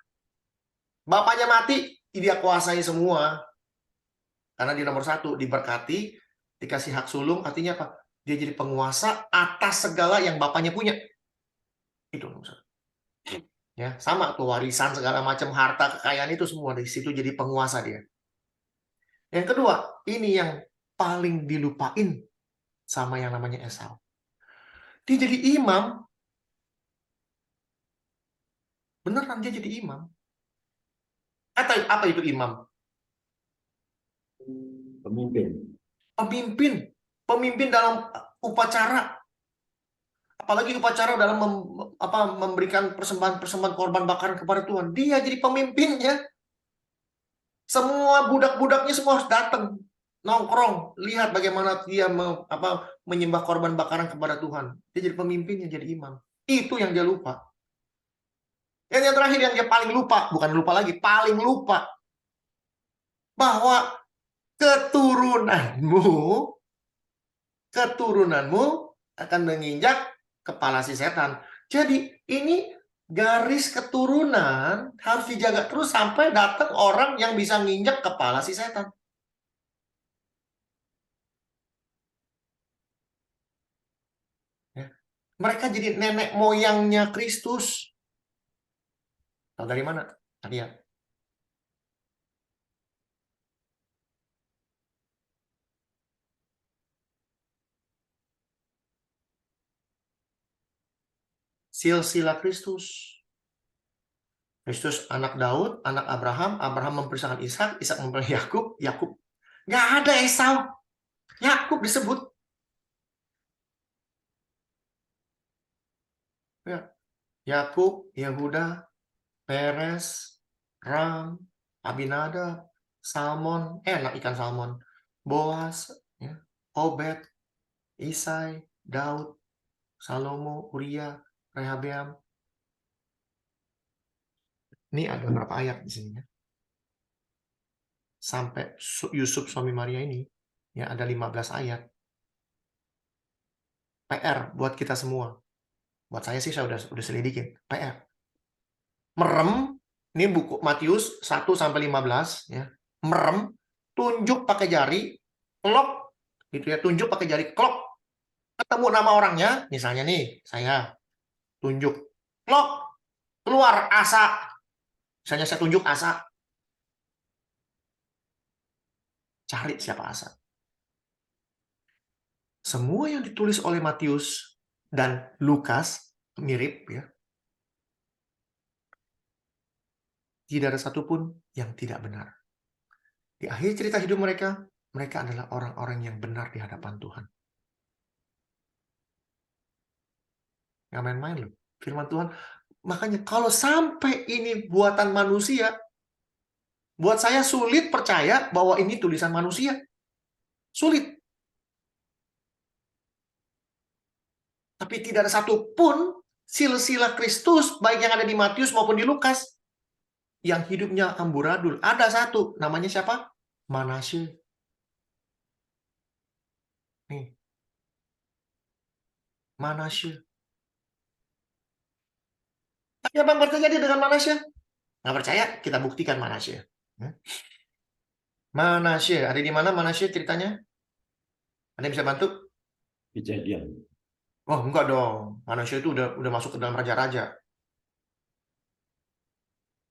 Bapaknya mati, dia kuasai semua. Karena di nomor satu, diberkati, dikasih hak sulung, artinya apa? Dia jadi penguasa atas segala yang bapaknya punya. Itu nomor satu. Ya, sama tuh warisan segala macam harta kekayaan itu semua di situ jadi penguasa dia. Yang kedua, ini yang paling dilupain sama yang namanya Esau. Dia jadi imam. Beneran dia jadi imam. Apa itu imam? Pemimpin dalam upacara. Apalagi upacara dalam memberikan persembahan korban bakaran kepada Tuhan. Dia jadi pemimpinnya. Semua budak-budaknya semua harus datang, nongkrong, lihat bagaimana dia menyembah korban bakaran kepada Tuhan. Dia jadi pemimpinnya, jadi imam. Itu yang dia lupa. Yang terakhir yang dia paling lupa, bukan lupa lagi, paling lupa. Bahwa keturunanmu akan menginjak kepala si setan. Jadi ini garis keturunan harus dijaga terus sampai datang orang yang bisa nginjak kepala si setan. Ya. Mereka jadi nenek moyangnya Kristus. Tahu dari mana? Lihat. Silsilah Kristus. Kristus anak Daud, anak Abraham, Abraham mempersangkan Ishak, Ishak mempersangkan Yakub, Yakub. Nggak ada Esau. Yakub disebut. Ya. Yakub, Yehuda, Peres, Ram, Abinadab, Salmon, enak ikan salmon, Boas, ya, Obed, Isai, Daud, Salomo, Uria, Rehabeam. Ini ada berapa ayat di sini ya? Sampai Yusuf suami Maria ini ya ada 15 ayat. PR buat kita semua. Buat saya sih saya udah selidikin. PR. Merem, ini buku Matius 1 sampai 15 ya. Merem, tunjuk pakai jari, klok gitu ya, tunjuk pakai jari, klok. Ketemu nama orangnya, misalnya nih, saya tunjuk, klok, keluar Asa. Misalnya saya tunjuk Asa. Cari siapa Asa. Semua yang ditulis oleh Matius dan Lukas mirip ya. Tidak ada satupun yang tidak benar. Di akhir cerita hidup mereka, mereka adalah orang-orang yang benar di hadapan Tuhan. Nggak main-main loh. Firman Tuhan. Makanya kalau sampai ini buatan manusia, buat saya sulit percaya bahwa ini tulisan manusia. Sulit. Tapi tidak ada satupun silsilah Kristus, baik yang ada di Matius maupun di Lukas, yang hidupnya amburadul. Ada satu, namanya siapa? Manasye. Nih. Manasye. Tapi apa yang terjadi dengan Manasye? Nggak percaya? Kita buktikan Manasye. Manasye, ada di mana Manasye ceritanya? Ada yang bisa bantu? Kejadian. Oh, enggak dong. Manasye itu udah masuk ke dalam raja-raja.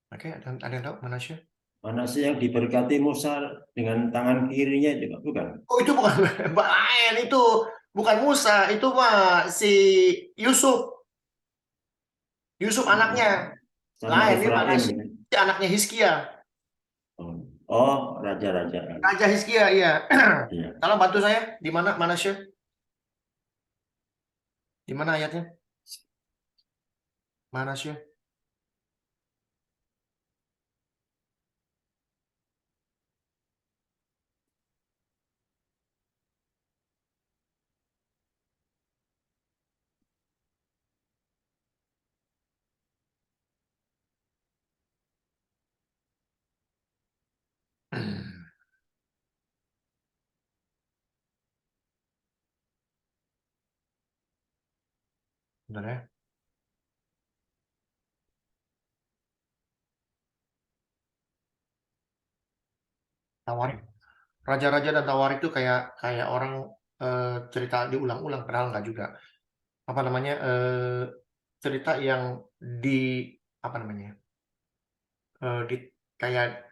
Oke, ada yang tahu Manasye? Manasye yang diberkati Musa dengan tangan kirinya juga bukan? Oh, itu bukan lain itu. Bukan Musa, itu mah si Yusuf. Yusuf anaknya. Sama Lain, ini Efraim. Manasye. Anaknya Hizkia. Oh, raja-raja. Raja Hizkia, iya. Iya. Tolong bantu saya. Di mana Manasye? Di mana ayatnya? Manasye. Bentar ya. Tawarik. Raja-raja dan Tawarik itu kayak orang cerita diulang-ulang, padahal nggak juga. Apa namanya? Cerita yang apa namanya? Kayak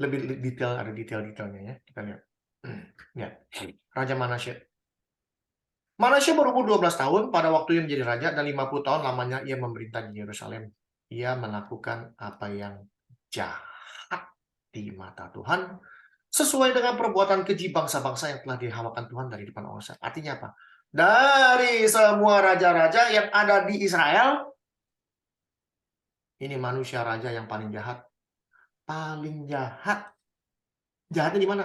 lebih detail, ada detail-detailnya ya. Kita lihat. Ya. Raja Manasye. Manasye berumur 12 tahun pada waktu ia menjadi raja, dan 50 tahun lamanya ia memerintah di Yerusalem. Ia melakukan apa yang jahat di mata Tuhan, sesuai dengan perbuatan keji bangsa-bangsa yang telah dihawakan Tuhan dari depan orang. Artinya apa? Dari semua raja-raja yang ada di Israel, ini manusia raja yang paling jahat. Paling jahat. Jahatnya di mana?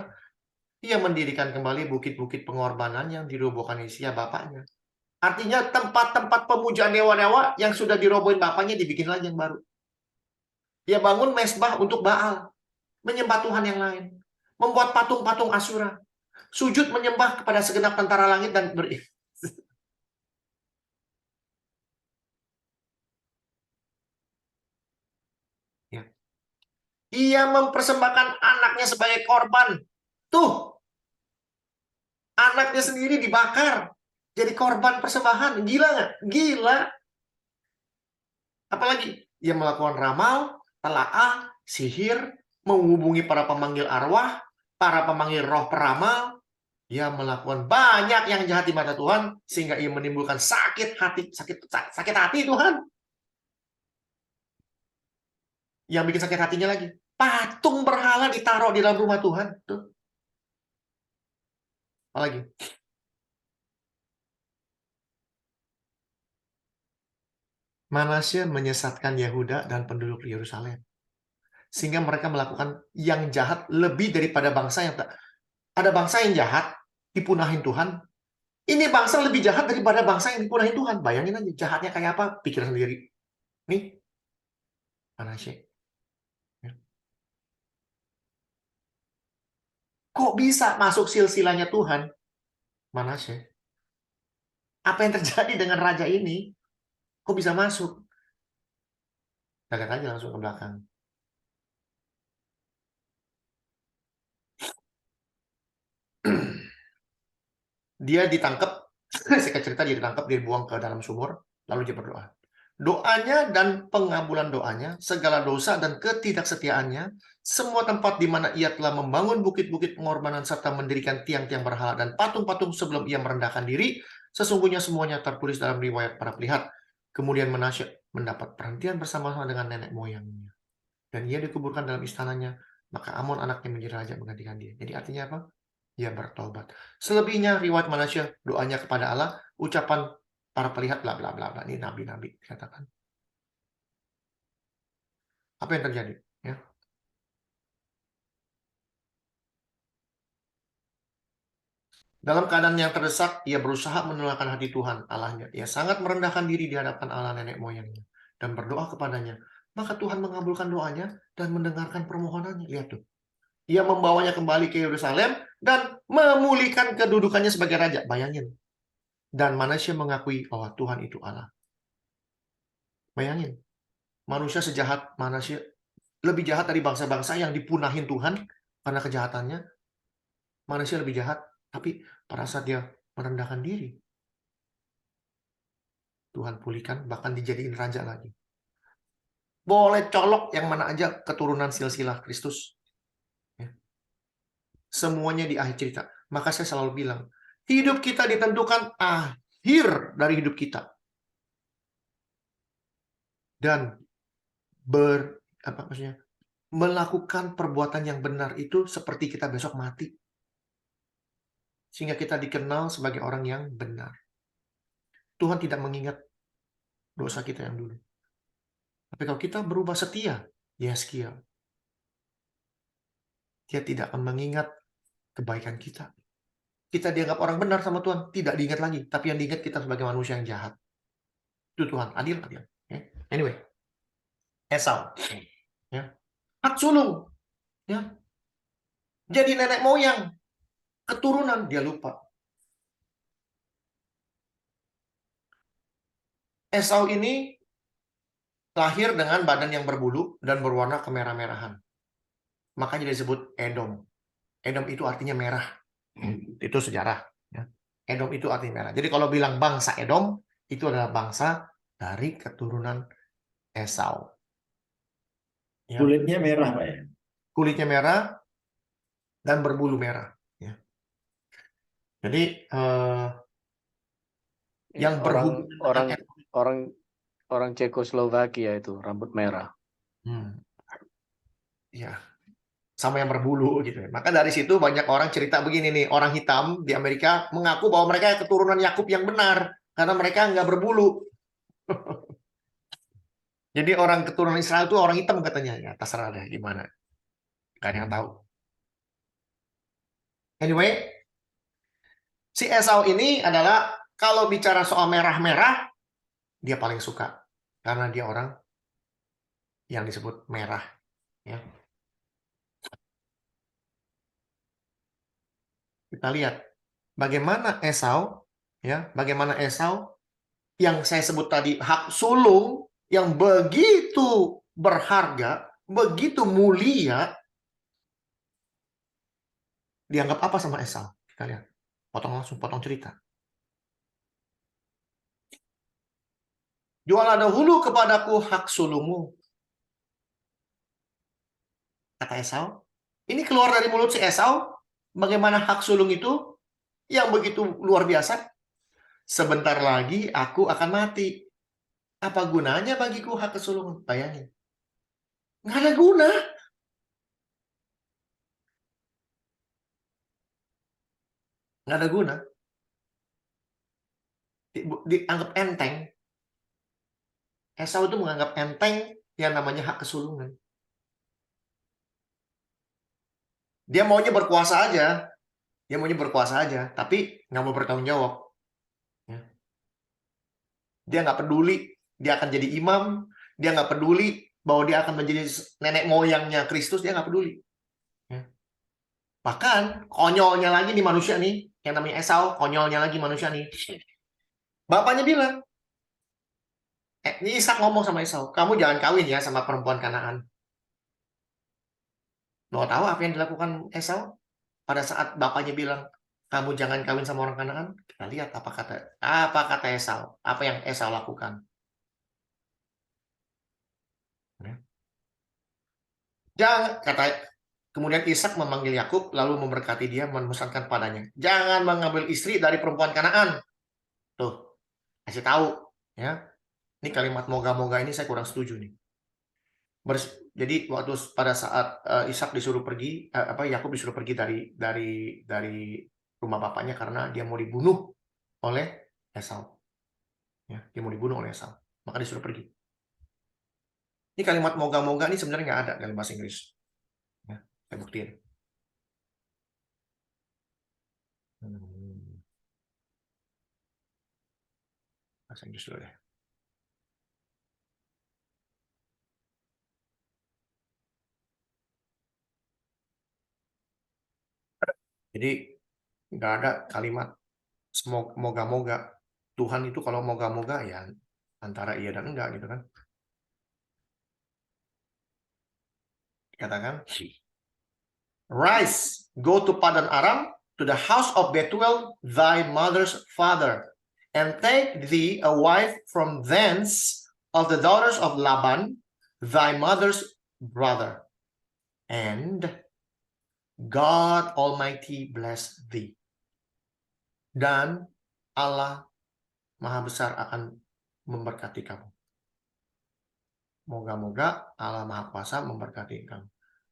Ia mendirikan kembali bukit-bukit pengorbanan yang dirobohkan Hizkia bapaknya. Artinya tempat-tempat pemujaan dewa-dewa yang sudah dirobohin bapaknya dibikin lagi yang baru. Dia bangun mesbah untuk Baal, menyembah Tuhan yang lain, membuat patung-patung Asyura, sujud menyembah kepada segenap tentara langit dan ya. Ia mempersembahkan anaknya sebagai korban. Tuh, anaknya sendiri dibakar jadi korban persembahan. Gila nggak? Gila. Apalagi ia melakukan ramal, telaah, sihir, menghubungi para pemanggil arwah, para pemanggil roh peramal. Ia melakukan banyak yang jahat di mata Tuhan, sehingga ia menimbulkan sakit hati Tuhan. Yang bikin sakit hatinya lagi, patung berhala ditaruh di dalam rumah Tuhan. Tuh. Apalagi? Manasye menyesatkan Yehuda dan penduduk Yerusalem. Sehingga mereka melakukan yang jahat lebih daripada bangsa yang tak. Ada bangsa yang jahat, dipunahin Tuhan. Ini bangsa lebih jahat daripada bangsa yang dipunahin Tuhan. Bayangin aja, jahatnya kayak apa? Pikir sendiri. Nih, Manasye. Ya. Kok bisa masuk silsilahnya Tuhan? Manasye. Apa yang terjadi dengan raja ini? Kok bisa masuk? Kita lihat aja langsung ke belakang. Dia ditangkap, singkat cerita dia ditangkap, dia dibuang ke dalam sumur, lalu dia berdoa. Doanya dan pengabulan doanya, segala dosa dan ketidaksetiaannya, semua tempat di mana ia telah membangun bukit-bukit pengorbanan serta mendirikan tiang-tiang berhala dan patung-patung sebelum ia merendahkan diri, sesungguhnya semuanya tertulis dalam riwayat para pelihat. Kemudian Manasye mendapat perhentian bersama-sama dengan nenek moyangnya. Dan ia dikuburkan dalam istananya, maka Amon anaknya menjadi raja menggantikan dia. Jadi artinya apa? Ia bertobat. Selebihnya riwayat Manasye, doanya kepada Allah, ucapan para pelihat bla bla bla bla. Ini nabi-nabi dikatakan. Apa yang terjadi? Ya. Dalam keadaan yang terdesak, ia berusaha menenangkan hati Tuhan Allahnya. Ia sangat merendahkan diri di hadapan Allah nenek moyangnya dan berdoa kepadanya. Maka Tuhan mengabulkan doanya dan mendengarkan permohonannya. Lihat tuh. Ia membawanya kembali ke Yerusalem dan memulihkan kedudukannya sebagai raja. Bayangin. Dan Manasye mengakui bahwa Tuhan itu Allah. Bayangin. Manusia sejahat Manasye, lebih jahat dari bangsa-bangsa yang dipunahin Tuhan karena kejahatannya. Manasye lebih jahat, tapi pada saat dia merendahkan diri, Tuhan pulihkan, bahkan dijadiin raja lagi. Boleh colok yang mana aja keturunan silsilah Kristus. Ya. Semuanya di akhir cerita. Maka saya selalu bilang, hidup kita ditentukan akhir dari hidup kita. Dan melakukan perbuatan yang benar itu seperti kita besok mati. Sehingga kita dikenal sebagai orang yang benar. Tuhan tidak mengingat dosa kita yang dulu. Tapi kalau kita berubah setia, Yeskia, dia tidak akan mengingat kebaikan kita. Kita dianggap orang benar sama Tuhan, tidak diingat lagi. Tapi yang diingat kita sebagai manusia yang jahat. Itu Tuhan, adil. Okay. Anyway, Esau. Ya. Hak sulung. Ya. Jadi nenek moyang. Keturunan, dia lupa. Esau ini lahir dengan badan yang berbulu dan berwarna kemerah-merahan. Makanya disebut Edom. Edom itu artinya merah. Itu sejarah. Ya. Edom itu artinya merah. Jadi kalau bilang bangsa Edom, itu adalah bangsa dari keturunan Esau. Ya. Kulitnya merah, Pak ya. Kulitnya merah dan berbulu merah. Ya. Jadi yang berhubungan orang Cekoslovakia itu rambut merah. Ya, sama yang berbulu gitu. Maka dari situ banyak orang cerita begini nih, orang hitam di Amerika mengaku bahwa mereka keturunan Yakub yang benar karena mereka nggak berbulu. Jadi orang keturunan Israel itu orang hitam katanya. Ya, terserah deh gimana. Gak ada yang tahu. Anyway, si Esau ini adalah kalau bicara soal merah-merah, dia paling suka. Karena dia orang yang disebut merah. Ya. Kita lihat bagaimana Esau, ya, bagaimana Esau yang saya sebut tadi hak sulung yang begitu berharga, begitu mulia, dianggap apa sama Esau? Kita lihat. Potong cerita. Jualah dahulu kepadaku hak sulungmu. Kata Esau. Ini keluar dari mulut si Esau. Bagaimana hak sulung itu yang begitu luar biasa. Sebentar lagi aku akan mati. Apa gunanya bagiku hak kesulungan? Bayangin. Nggak ada guna. Nggak ada guna. Dianggap enteng. Esau itu menganggap enteng yang namanya hak kesulungan. Dia maunya berkuasa aja. Dia maunya berkuasa aja, tapi nggak mau bertanggung jawab. Ya. Dia nggak peduli dia akan jadi imam, dia nggak peduli bahwa dia akan menjadi nenek moyangnya Kristus, dia nggak peduli. Ya. Bahkan konyolnya lagi nih manusia nih, yang namanya Esau, konyolnya lagi manusia nih. Bapaknya bilang, ini Ishak ngomong sama Esau, kamu jangan kawin ya sama perempuan Kanaan. Mau tahu apa yang dilakukan Esau? Pada saat bapaknya bilang, kamu jangan kawin sama orang Kanaan, kita lihat apa kata Esau, apa yang Esau lakukan. Jangan, kemudian Ishak memanggil Yakub lalu memberkati dia, memesankan padanya, jangan mengambil istri dari perempuan Kanaan. Tuh, kasih tahu, ya. Ini kalimat moga-moga ini saya kurang setuju nih. Jadi waktu pada saat Ishak disuruh pergi, Yakub disuruh pergi dari rumah bapaknya karena dia mau dibunuh oleh Esau. Ya, dia mau dibunuh oleh Esau, maka disuruh pergi. Ini kalimat moga-moga ini sebenarnya nggak ada dalam bahasa Inggris. Ya, saya buktiin. Bahasa Inggris dulu ya. Jadi nggak ada kalimat moga-moga. Tuhan itu kalau moga-moga ya antara iya dan enggak gitu kan. Katakan, rise, go to Padan Aram, to the house of Bethuel, thy mother's father, and take thee a wife from thence of the daughters of Laban, thy mother's brother, and God Almighty bless thee. Dan Allah Maha Besar akan memberkati kamu. Moga-moga Allah Maha Kuasa memberkati kamu.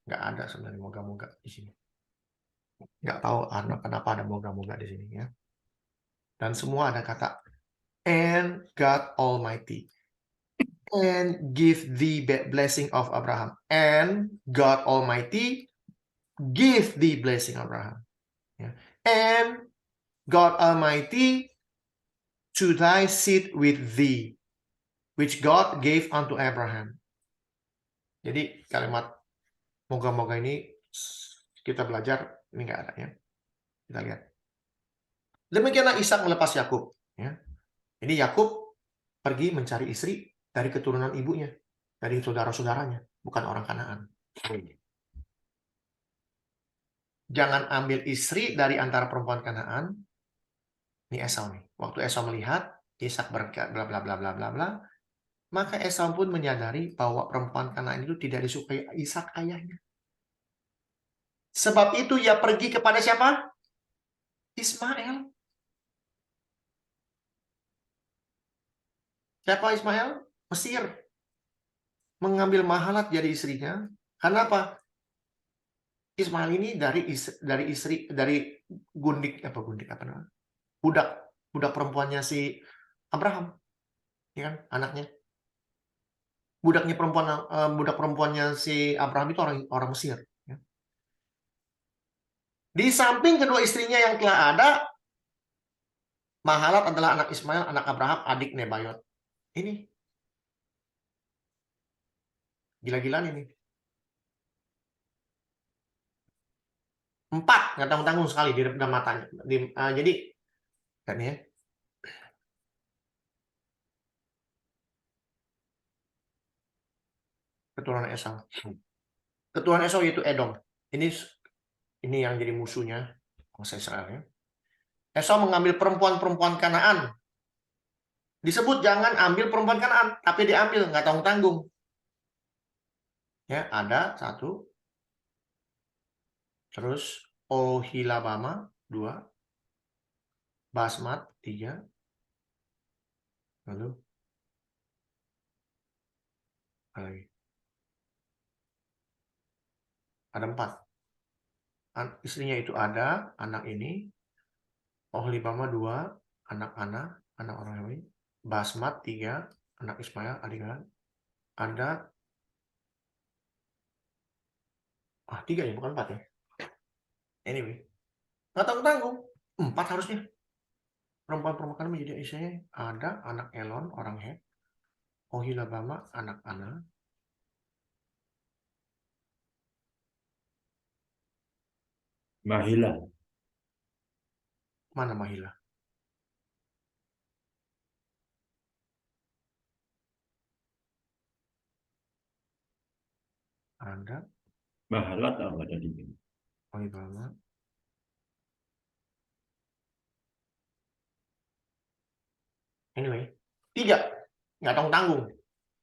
Nggak ada sebenarnya moga-moga di sini. Nggak tahu kenapa ada moga-moga di sini ya. Dan semua ada kata and God Almighty, and give thee blessing of Abraham, and God Almighty give thee blessing Abraham, and God Almighty to thy seed with thee, which God gave unto Abraham. Jadi kalimat moga-moga ini kita belajar, ini nggak ada ya. Kita lihat. Demikianlah Ishak melepas Yakub. Ya. Ini Yakub pergi mencari istri dari keturunan ibunya, dari saudara-saudaranya, bukan orang Kanaan. Jangan ambil istri dari antara perempuan Kanaan. Ini Esau nih. Waktu Esau melihat Ishak berkata bla bla bla bla bla bla, maka Esau pun menyadari bahwa perempuan Kanaan itu tidak disukai Ishak ayahnya. Sebab itu ia pergi kepada siapa? Ismail. Siapa Ismail? Mesir. Mengambil Mahalat jadi istrinya. Karena apa? Ismail ini dari budak perempuannya si Abraham, ya kan, anaknya. Budak perempuannya si Abraham itu orang Mesir. Ya. Di samping kedua istrinya yang telah ada, Mahalat adalah anak Ismail, anak Abraham, adik Nebayot. Ini gila-gilaan ini. 4, nggak tanggung-tanggung sekali di depan matanya. Jadi kan ya. Keturunan Esau. Keturunan Esau yaitu Edom. Ini yang jadi musuhnya bangsa Israel ya. Esau mengambil perempuan-perempuan Kanaan. Disebut jangan ambil perempuan Kanaan, tapi diambil, nggak tanggung-tanggung. Ya, ada 1. Terus Ohilabama 2. Basmat 3. Lalu lagi. Ada 4. Istrinya itu ada, anak ini. Oholibama 2, anak orang Yahudi. Basmat 3, anak Ismail, adik-adik. Ada 3 ya, bukan 4 ya. Anyway, nggak tanggung-tanggung. 4 harusnya. Perempuan-perempuan menjadi Aisyah. Ada anak Elon, orang Het. Oholibama, anak Ana. Mahila. Mana Mahila? Ada Mahalat apa ada di sini? Oholibama. Anyway, 3. Nggak tanggung-tanggung.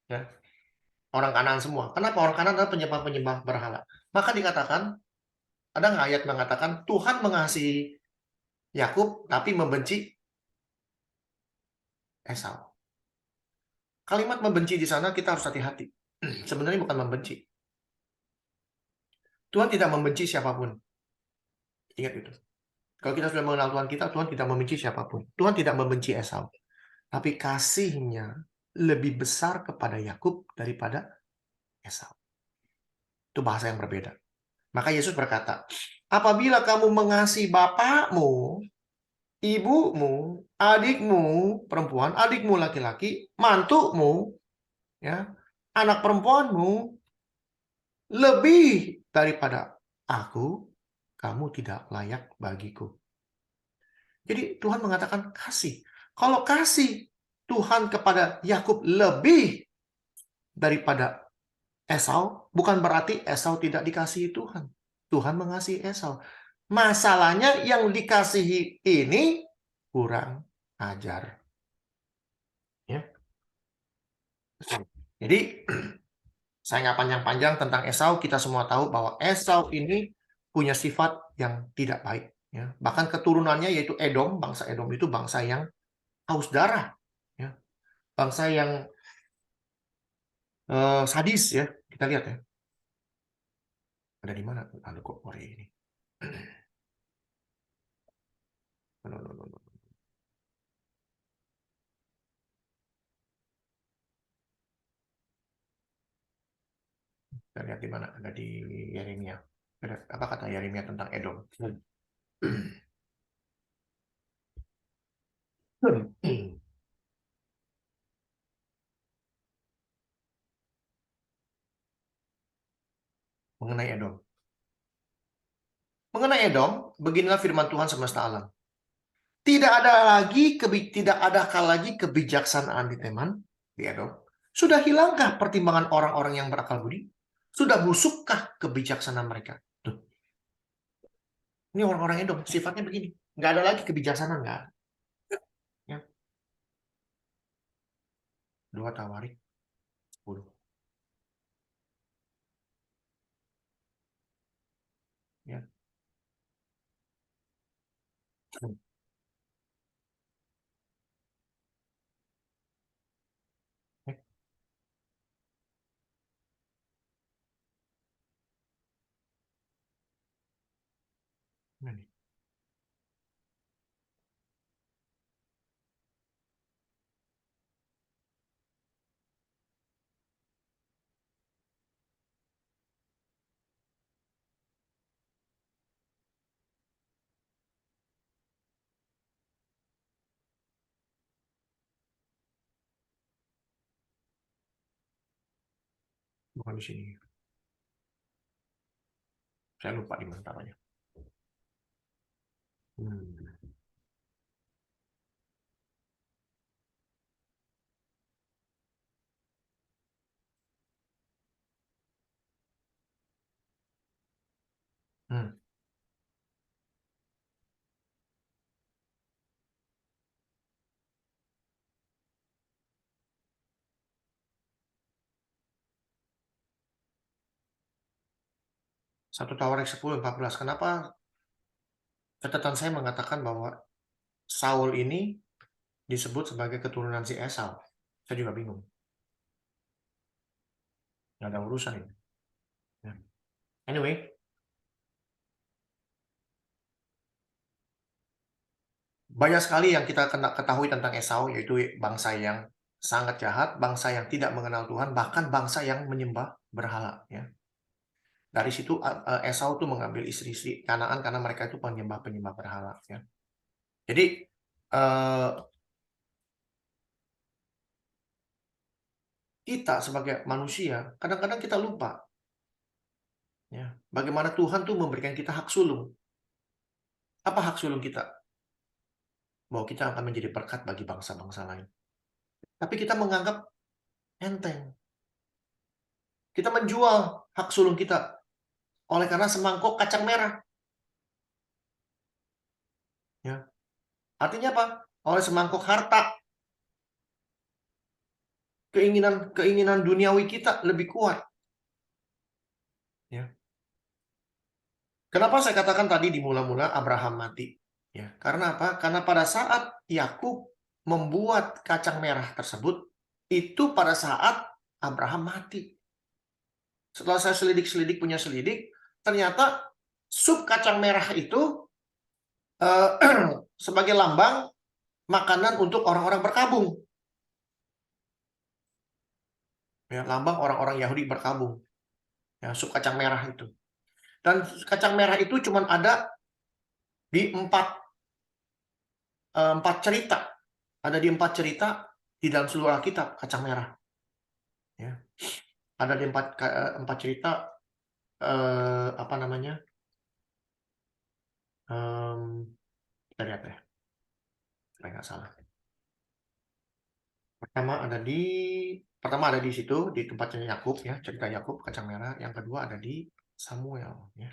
Ya. Orang Kanaan semua. Kenapa? Orang Kanaan adalah penyembah-penyembah berhala. Maka dikatakan, ada nggak ayat mengatakan Tuhan mengasihi Yakub tapi membenci Esau. Kalimat membenci di sana kita harus hati-hati. Sebenarnya bukan membenci. Tuhan tidak membenci siapapun. Ingat itu. Kalau kita sudah mengenal Tuhan kita, Tuhan tidak membenci siapapun. Tuhan tidak membenci Esau. Tapi kasihnya lebih besar kepada Yakub daripada Esau. Itu bahasa yang berbeda. Maka Yesus berkata, apabila kamu mengasihi bapakmu, ibumu, adikmu perempuan, adikmu laki-laki, mantumu, ya, anak perempuanmu, lebih daripada aku, kamu tidak layak bagiku. Jadi Tuhan mengatakan kasih. Kalau kasih Tuhan kepada Yakub lebih daripada Esau, bukan berarti Esau tidak dikasihi Tuhan. Tuhan mengasihi Esau. Masalahnya yang dikasihi ini kurang ajar. Ya. Jadi saya nggak panjang-panjang tentang Esau. Kita semua tahu bahwa Esau ini punya sifat yang tidak baik. Ya. Bahkan keturunannya yaitu Edom, bangsa Edom itu bangsa yang haus darah. Ya. Bangsa yang sadis ya. Kita lihat ya. Ada di mana? Ada kok Korea ini. No. Kita lihat di mana? Ada di Yeremia. Apa kata Yeremia tentang Edom? Mengenai Edom. Mengenai Edom, beginilah firman Tuhan semesta alam. Tidak adakah lagi kebijaksanaan di Teman, di Edom? Sudah hilangkah pertimbangan orang-orang yang berakal budi? Sudah busukkah kebijaksanaan mereka? Tuh. Ini orang-orang Edom, sifatnya begini. Nggak ada lagi kebijaksanaan, nggak ada. Ya. 2 Tawarik 10. Ya. Ini. Bukan di sini. Saya lupa di mana taruhnya. Hmm. 1 Tawarik 10:14. Kenapa catatan saya mengatakan bahwa Saul ini disebut sebagai keturunan si Esau? Saya juga bingung. Nggak ada urusan ini. Ya. Anyway, banyak sekali yang kita ketahui tentang Esau, yaitu bangsa yang sangat jahat, bangsa yang tidak mengenal Tuhan, bahkan bangsa yang menyembah berhala. Ya. Dari situ Esau tuh mengambil istri-istri Kanaan karena mereka itu penyembah berhala. Ya. Jadi kita sebagai manusia kadang-kadang kita lupa, ya, bagaimana Tuhan tuh memberikan kita hak sulung. Apa hak sulung kita? Bahwa kita akan menjadi berkat bagi bangsa-bangsa lain. Tapi kita menganggap enteng. Kita menjual hak sulung kita oleh karena semangkok kacang merah. Ya. Artinya apa? Oleh semangkok harta. Keinginan duniawi kita lebih kuat. Ya. Kenapa saya katakan tadi di mula-mula Abraham mati? Ya, karena apa? Karena pada saat Yakub membuat kacang merah tersebut, itu pada saat Abraham mati. Setelah saya selidik, ternyata sup kacang merah itu sebagai lambang makanan untuk orang-orang berkabung. Ya, lambang orang-orang Yahudi berkabung. Ya, sup kacang merah itu. Dan kacang merah itu cuma ada di empat cerita. Ada di 4 cerita di dalam seluruh Alkitab, kacang merah. Ya. Ada di 4 cerita, apa namanya? Kita lihat ya. Supaya nggak salah. Pertama ada di situ, di tempatnya Yakub, ya, cerita Yakub, kacang merah. Yang kedua ada di Samuel, ya.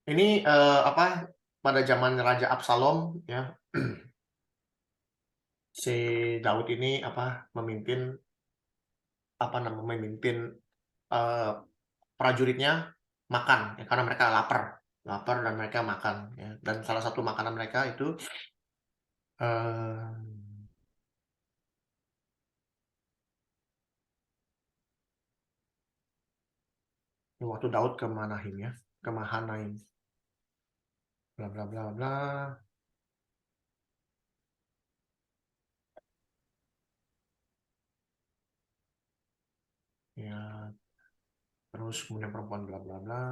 Ini apa? Pada zaman Raja Absalom, ya. Si Daud ini apa? Memimpin prajuritnya makan, ya, karena mereka lapar dan mereka makan, ya. Dan salah satu makanan mereka itu waktu Daud ke Mahanaim, ya, ke Mahanaim, bla bla bla bla, ya, terus kemudian perempuan bla bla bla.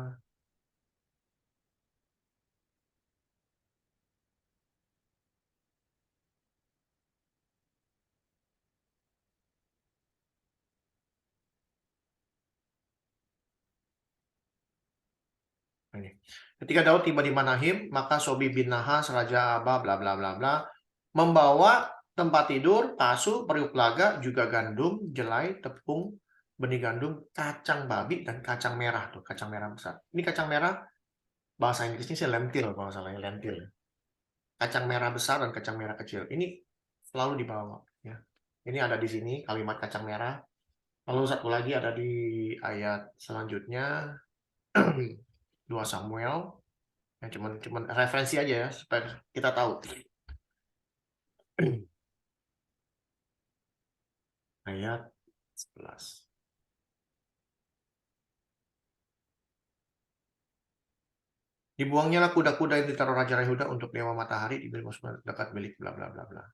Ini. Ketika Daud tiba di Mahanaim, maka Sobi bin Nahas, Raja Aba, bla bla bla bla, membawa tempat tidur, kasur, periuk laga, juga gandum, jelai, tepung, benih gandum, kacang babi, dan kacang merah. Tuh, kacang merah besar. Ini kacang merah, bahasa Inggrisnya sih lentil, kalau salahnya lentil. Kacang merah besar dan kacang merah kecil. Ini selalu dibawa. Ya. Ini ada di sini, kalimat kacang merah. Lalu satu lagi ada di ayat selanjutnya, 2 Samuel. Ya, cuman referensi aja ya, supaya kita tahu. Ayat 11. Dibuangnya kuda-kuda yang ditaruh Raja Yehuda untuk dewa matahari di bilik dekat bilik bla bla bla bla.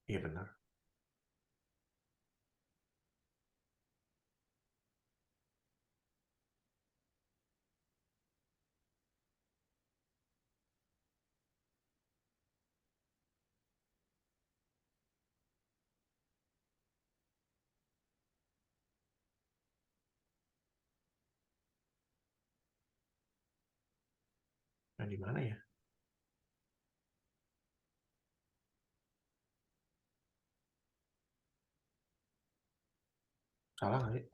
Iya benar. Nah, di mana ya? Salah nggak sih?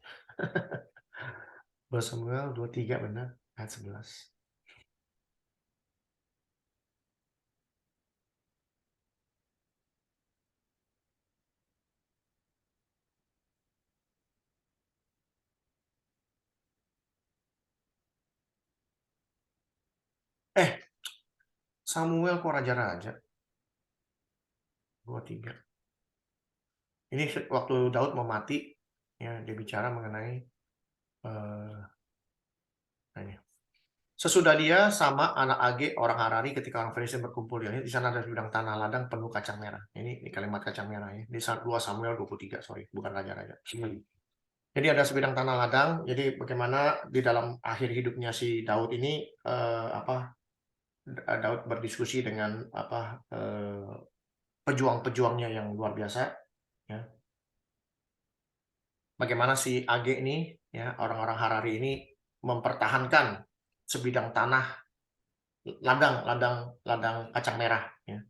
2 Samuel 23 benar, ayat 11. Samuel kok raja-raja? 23. Ini waktu Daud mau mati, ya dia bicara mengenai ini. Sesudah dia sama anak Age orang Harari ketika orang Filistin berkumpul di sana ada sebidang tanah ladang penuh kacang merah. Ini kalimat kacang merah ya. Di 2 Samuel 23, sorry, bukan raja-raja. Jadi ada sebidang tanah ladang. Jadi bagaimana di dalam akhir hidupnya si Daud ini Daud berdiskusi dengan pejuang-pejuangnya yang luar biasa ya. Bagaimana si Age ini ya, orang-orang Harari ini mempertahankan sebidang tanah ladang kacang merah ya,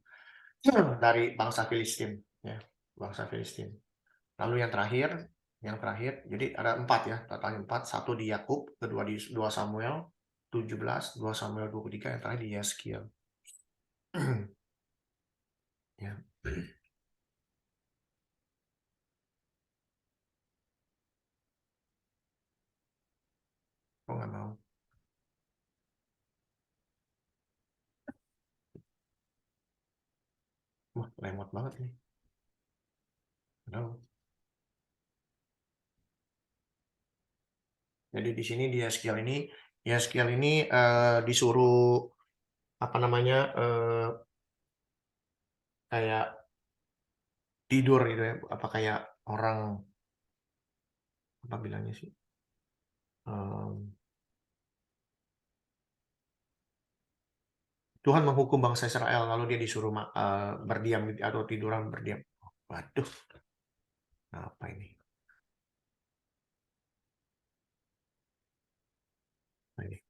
dari bangsa Filistin ya, bangsa Filistin. Lalu yang terakhir jadi ada 4 ya, totalnya 4. 1 di Yakub, kedua di 2 Samuel 17, 2 Samuel 23, yang terakhir di Yeskiel. Ya. Kok nggak mau? Wah, lemot banget nih. Halo. Jadi di sini di Yeskiel ini disuruh kayak tidur gitu ya, kayak orang apa bilangnya sih? Tuhan menghukum bangsa Israel lalu dia disuruh berdiam atau tiduran berdiam. Waduh. Apa ini? Nah, ini.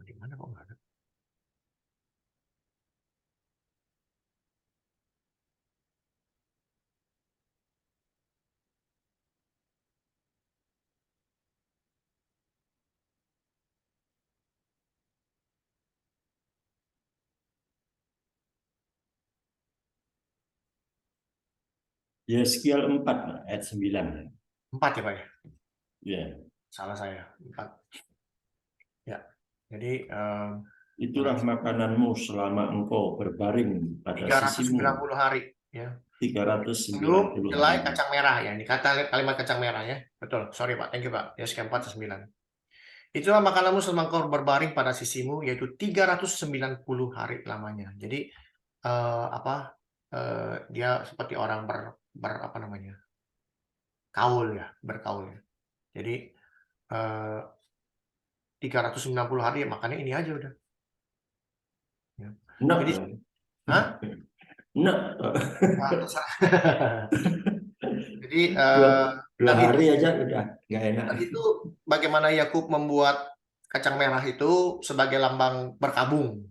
Di mana kok nggak ada? Yeskiel 4 ayat 9. 4 ya Pak ya? Ya. Salah saya, 4. Ya. Jadi Itulah makananmu selama engkau berbaring pada sisimu 390 hari ya. 390 Helai hari. kacang merah ya. Ini kalimat kacang merah ya. Betul. Sorry Pak. Thank you Pak. Yeskiel 4 9. Itulah makananmu selama engkau berbaring pada sisimu, yaitu 390 hari lamanya. Jadi dia seperti orang berkaul ya. Jadi 390 hari makannya ini aja udah. Ya. Enak. Jadi, hah? Enak. Jadi 2 hari aja udah nggak enak. dan itu bagaimana Yakub membuat kacang merah itu sebagai lambang berkabung.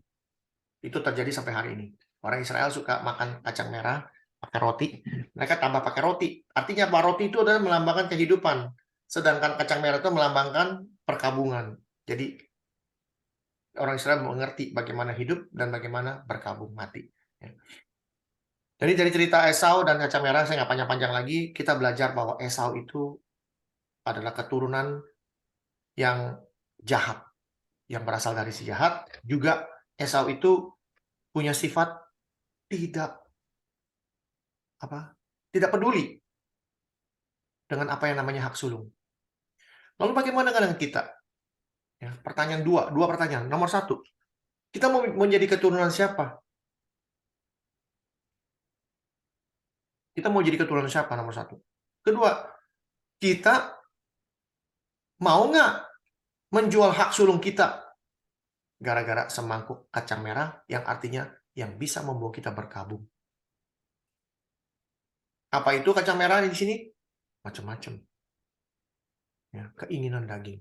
Itu terjadi sampai hari ini. Orang Israel suka makan kacang merah pakai roti. Mereka tambah pakai roti. Artinya apa? Roti itu adalah melambangkan kehidupan. Sedangkan kacang merah itu melambangkan perkabungan. Jadi orang Israel mengerti bagaimana hidup dan bagaimana berkabung mati. Jadi dari cerita Esau dan kacang merah, saya nggak panjang-panjang lagi, kita belajar bahwa Esau itu adalah keturunan yang jahat, yang berasal dari si jahat. Juga Esau itu punya sifat tidak peduli dengan apa yang namanya hak sulung. Lalu bagaimana dengan kita? Ya, pertanyaan dua pertanyaan. Nomor 1, kita mau menjadi keturunan siapa? Kita mau jadi keturunan siapa? Nomor 1. Kedua, kita mau nggak menjual hak sulung kita gara-gara semangkuk kacang merah yang artinya yang bisa membawa kita berkabung? Apa itu kacang merah di sini? Macam-macam. Ya, keinginan daging.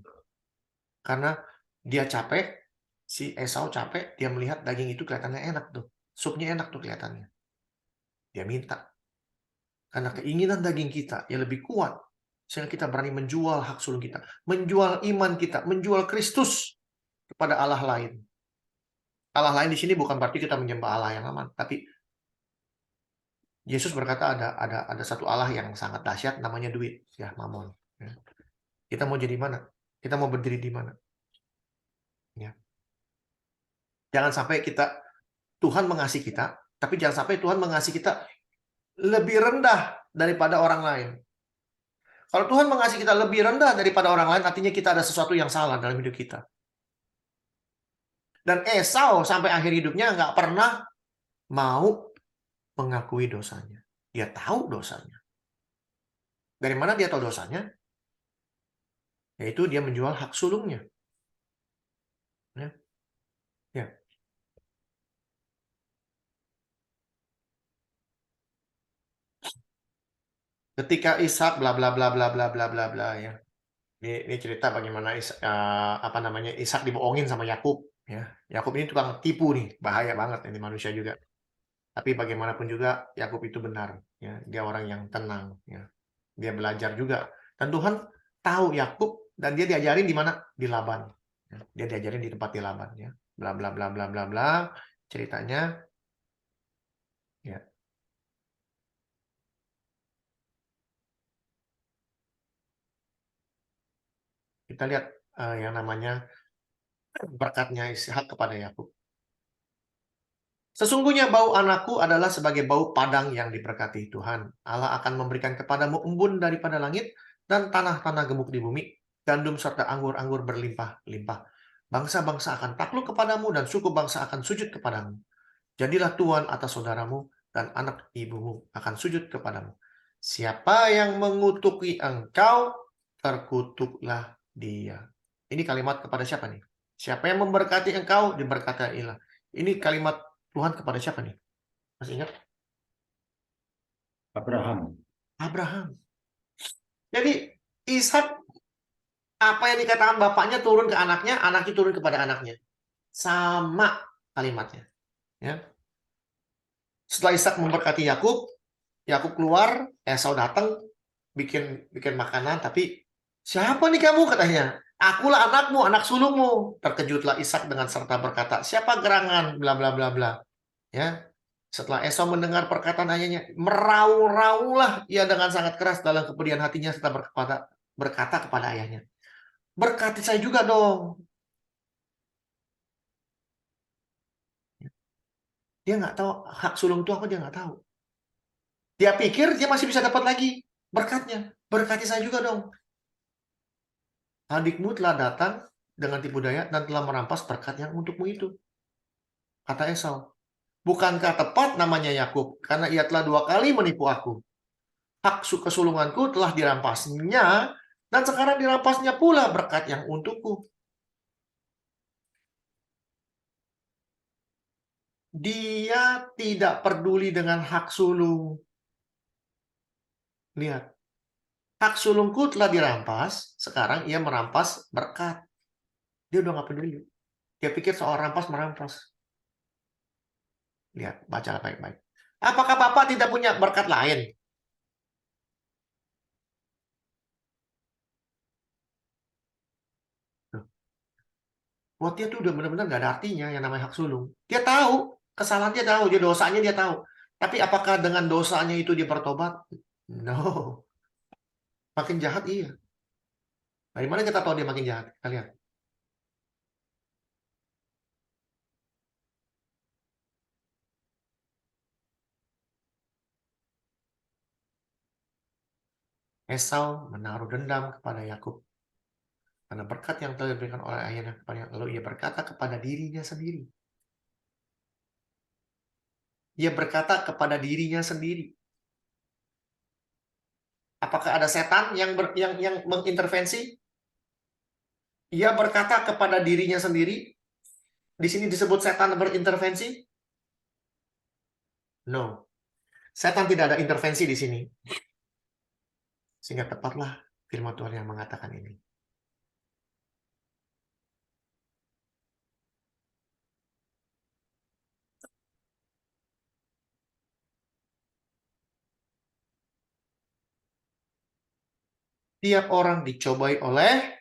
Karena dia capek, si Esau capek, dia melihat daging itu kelihatannya enak tuh. Supnya enak tuh kelihatannya. Dia minta. Karena keinginan daging kita yang lebih kuat Sehingga kita berani menjual hak sulung kita, menjual iman kita, menjual Kristus kepada Allah lain. Allah lain di sini bukan berarti kita menyembah Allah yang aman, tapi Yesus berkata ada satu Allah yang sangat dahsyat, namanya duit, ya, mamon. Ya. Kita mau jadi mana? Kita mau berdiri di mana? Ya. Jangan sampai Tuhan mengasihi kita, tapi jangan sampai Tuhan mengasihi kita lebih rendah daripada orang lain. Kalau Tuhan mengasihi kita lebih rendah daripada orang lain, artinya kita ada sesuatu yang salah dalam hidup kita. Dan Esau sampai akhir hidupnya nggak pernah mau mengakui dosanya. Dia tahu dosanya. Dari mana dia tahu dosanya? Yaitu dia menjual hak sulungnya. Ya. Ya. Ketika Ishak bla bla bla bla bla bla bla bla, ya. Ini cerita bagaimana Ishak dibohongin sama Yakub, ya. Yakub ini tukang tipu nih, bahaya banget ini manusia juga. Tapi bagaimanapun juga Yakub itu benar, ya. Dia orang yang tenang, ya. Dia belajar juga. Dan Tuhan tahu Yakub dan dia diajarin di mana? Di Laban. Ya. Dia diajarin di tempat di Laban, ya. Bla bla bla bla bla bla. Ceritanya, ya. Kita lihat yang namanya berkatnya Ishak kepada Yakub. Sesungguhnya bau anakku adalah sebagai bau padang yang diberkati Tuhan. Allah akan memberikan kepadamu embun daripada langit dan tanah-tanah gemuk di bumi, gandum serta anggur-anggur berlimpah-limpah. Bangsa-bangsa akan takluk kepadamu dan suku bangsa akan sujud kepadamu. Jadilah tuan atas saudaramu dan anak ibumu akan sujud kepadamu. Siapa yang mengutuki engkau, terkutuklah dia. Ini kalimat kepada siapa nih? Siapa yang memberkati engkau, diberkati Allah. Ini kalimat Tuhan kepada siapa nih? Masih ingat? Abraham. Abraham. Jadi Ishak, apa yang dikatakan bapaknya turun ke anaknya, anaknya turun kepada anaknya. Sama kalimatnya. Ya. Setelah Ishak memberkati Yakub, Yakub keluar, Esau datang, bikin makanan, tapi siapa nih kamu, katanya? Akulah anakmu, anak sulungmu. Terkejutlah Ishak dengan serta berkata, siapa gerangan, bla bla bla bla. Ya. Setelah Esau mendengar perkataan ayahnya, meraung-raunglah ia dengan sangat keras dalam kepedihan hatinya serta berkata kepada ayahnya, berkati saya juga dong. Dia nggak tahu hak sulung itu apa, dia nggak tahu. Dia pikir dia masih bisa dapat lagi berkatnya. Berkati saya juga dong. Adikmu telah datang dengan tipu daya dan telah merampas berkat yang untukmu itu. Kata Esau. Bukankah tepat namanya Yakub? Karena ia telah 2 kali menipu aku. Hak kesulunganku telah dirampasnya, dan sekarang dirampasnya pula berkat yang untukku. Dia tidak peduli dengan hak sulung. Lihat. Hak sulungku telah dirampas, sekarang ia merampas berkat. Dia udah nggak peduli. Dia pikir soal rampas merampas. Lihat, baca baik-baik. Apakah Bapak tidak punya berkat lain? Buat dia tuh udah benar-benar nggak ada artinya yang namanya hak sulung. Dia tahu, kesalahan dia tahu, dia dosanya dia tahu. Tapi apakah dengan dosanya itu dia bertobat? No. Makin jahat, iya. Dari mana kita tahu dia makin jahat? Kita lihat. Esau menaruh dendam kepada Yakub karena berkat yang telah diberikan oleh ayahnya kepadanya. Lalu ia berkata kepada dirinya sendiri. Ia berkata kepada dirinya sendiri. Apakah ada setan yang mengintervensi? Ia berkata kepada dirinya sendiri. Di sini disebut setan berintervensi? No. Setan tidak ada intervensi di sini. Sehingga tepatlah firman Tuhan yang mengatakan ini. Tiap orang dicobai oleh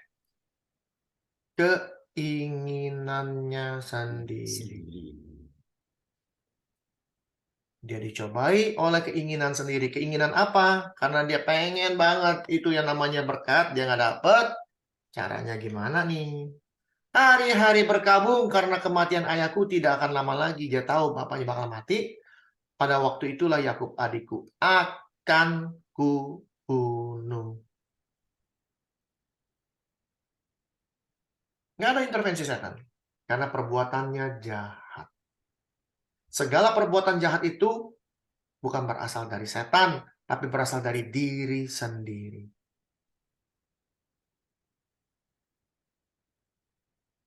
keinginannya sendiri. Dia dicobai oleh keinginan sendiri. Keinginan apa? Karena dia pengen banget itu yang namanya berkat, dia nggak dapet. Caranya gimana nih? Hari-hari berkabung karena kematian ayahku tidak akan lama lagi. Dia tahu bapaknya bakal mati. Pada waktu itulah Yakub adikku akan kubunuh. Nggak ada intervensi setan. Karena perbuatannya jahat. Segala perbuatan jahat itu bukan berasal dari setan, tapi berasal dari diri sendiri.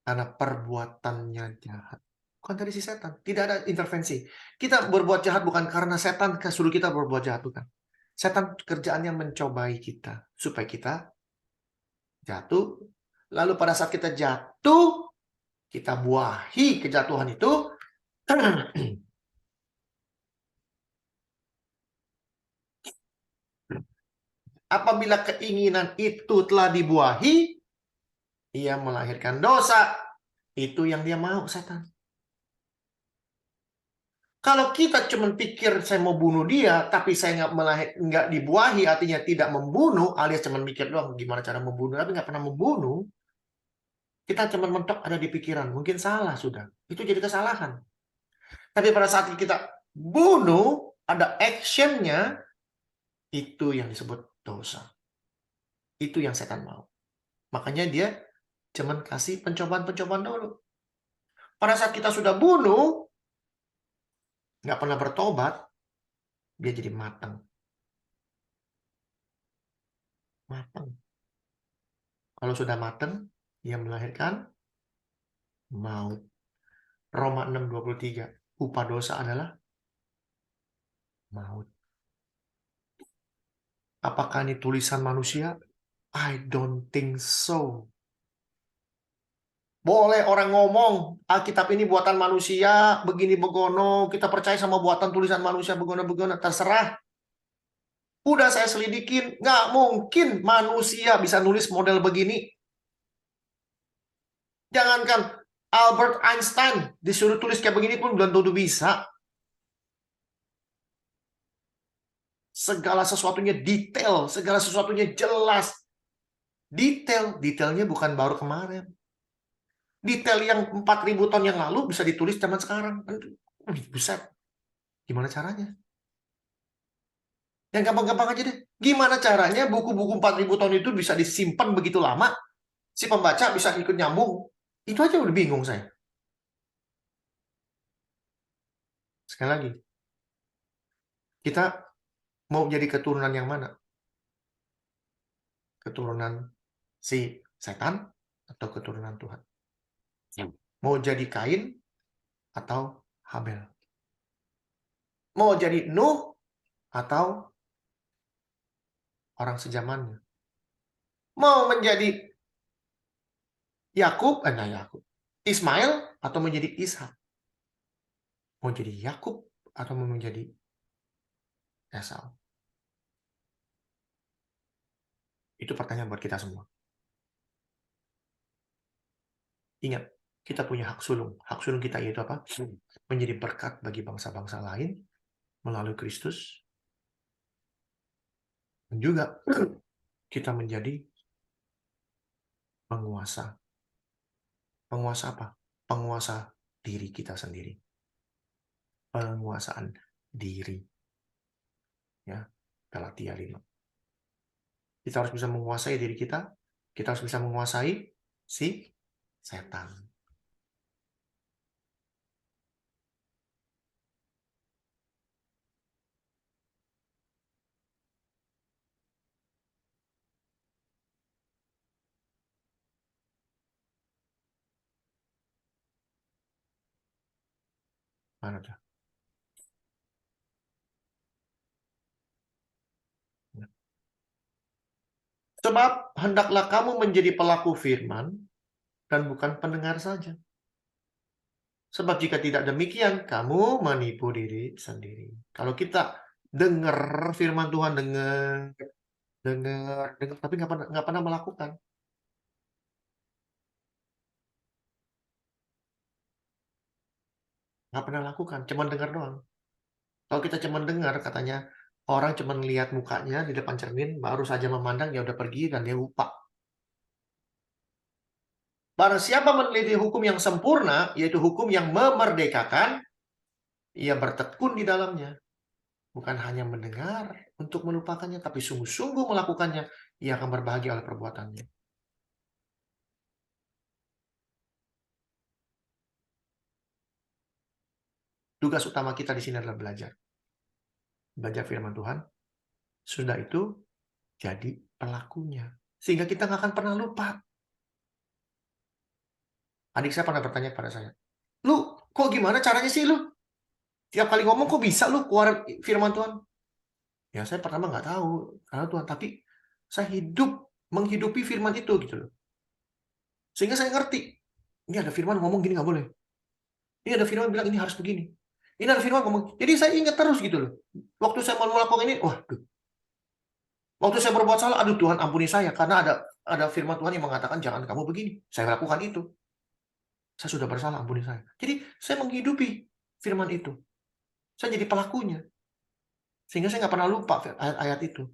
Karena perbuatannya jahat. Bukan dari si setan. Tidak ada intervensi. Kita berbuat jahat bukan karena setan suruh kita berbuat jahat, bukan. Setan kerjaannya mencobai kita. Supaya kita jatuh. Lalu pada saat kita jatuh, kita buahi kejatuhan itu. Apabila keinginan itu telah dibuahi, ia melahirkan dosa. Itu yang dia mau, setan. Kalau kita cuma pikir saya mau bunuh dia, tapi saya nggak dibuahi, artinya tidak membunuh, alias cuma mikir doang gimana cara membunuh, tapi nggak pernah membunuh, kita cuma mentok ada di pikiran. Mungkin salah sudah. Itu jadi kesalahan. Tapi pada saat kita bunuh, ada actionnya, itu yang disebut dosa. Itu yang setan mau. Makanya dia cuma kasih pencobaan-pencobaan dulu. Pada saat kita sudah bunuh, nggak pernah bertobat, dia jadi matang. Matang. Kalau sudah matang, dia melahirkan maut. Roma 6:23. Upah dosa adalah maut. Apakah ini tulisan manusia? I don't think so. Boleh orang ngomong, Alkitab ini buatan manusia, begini begono, kita percaya sama buatan tulisan manusia, begono-begono, terserah. Udah saya selidikin, nggak mungkin manusia bisa nulis model begini. Jangankan Albert Einstein disuruh tulis kayak begini pun belum tentu bisa. Segala sesuatunya detail, segala sesuatunya jelas. Detailnya bukan baru kemarin. Detail yang 4.000 tahun yang lalu bisa ditulis zaman sekarang. Buset. Gimana caranya? Yang gampang-gampang aja deh. Gimana caranya buku-buku 4.000 tahun itu bisa disimpan begitu lama? Si pembaca bisa ikut nyambung. Itu aja udah bingung saya. Sekali lagi. Kita mau jadi keturunan yang mana? Keturunan si setan atau keturunan Tuhan? Mau jadi Kain atau Habel? Mau jadi Nuh atau orang sejamannya? Mau menjadi Yakub, Ismail atau menjadi Ishak? Mau jadi Yakub atau mau menjadi Esau? Itu pertanyaan buat kita semua. Ingat, kita punya hak sulung. Hak sulung kita yaitu apa? Menjadi berkat bagi bangsa-bangsa lain melalui Kristus. Dan juga kita menjadi penguasa. Penguasa apa? Penguasa diri kita sendiri. Penguasaan diri. Ya, Galatia 5. Kita harus bisa menguasai diri kita. Kita harus bisa menguasai si setan. Mana tuh? Sebab hendaklah kamu menjadi pelaku firman dan bukan pendengar saja. Sebab jika tidak demikian, kamu menipu diri sendiri. Kalau kita dengar firman Tuhan, dengar, dengar tapi nggak pernah melakukan. Nggak pernah lakukan, cuman dengar doang. Kalau kita cuman dengar, katanya orang cuman lihat mukanya di depan cermin, baru saja memandang, dia udah pergi dan dia lupa. Barang siapa meneliti hukum yang sempurna, yaitu hukum yang memerdekakan, ia bertekun di dalamnya. Bukan hanya mendengar untuk melupakannya, tapi sungguh-sungguh melakukannya, ia akan berbahagia oleh perbuatannya. Tugas utama kita di sini adalah belajar. Belajar firman Tuhan. Sudah itu, jadi pelakunya. Sehingga kita nggak akan pernah lupa. Adik saya pernah bertanya kepada saya, "Lu, kok gimana caranya sih lu? Tiap kali ngomong kok bisa lu keluar firman Tuhan?" Ya saya pertama nggak tahu karena Tuhan, tapi saya menghidupi firman itu gitu loh. Sehingga saya ngerti, ini ada firman ngomong gini nggak boleh. Ini ada firman bilang ini harus begini. Ini ada firman ngomong. Jadi saya ingat terus gitu loh. Waktu saya mau melakukan ini, waktu saya berbuat salah, aduh Tuhan ampuni saya karena ada firman Tuhan yang mengatakan jangan kamu begini. Saya lakukan itu. Saya sudah bersalah, ampuni saya. Jadi saya menghidupi firman itu. Saya jadi pelakunya. Sehingga saya nggak pernah lupa ayat-ayat itu.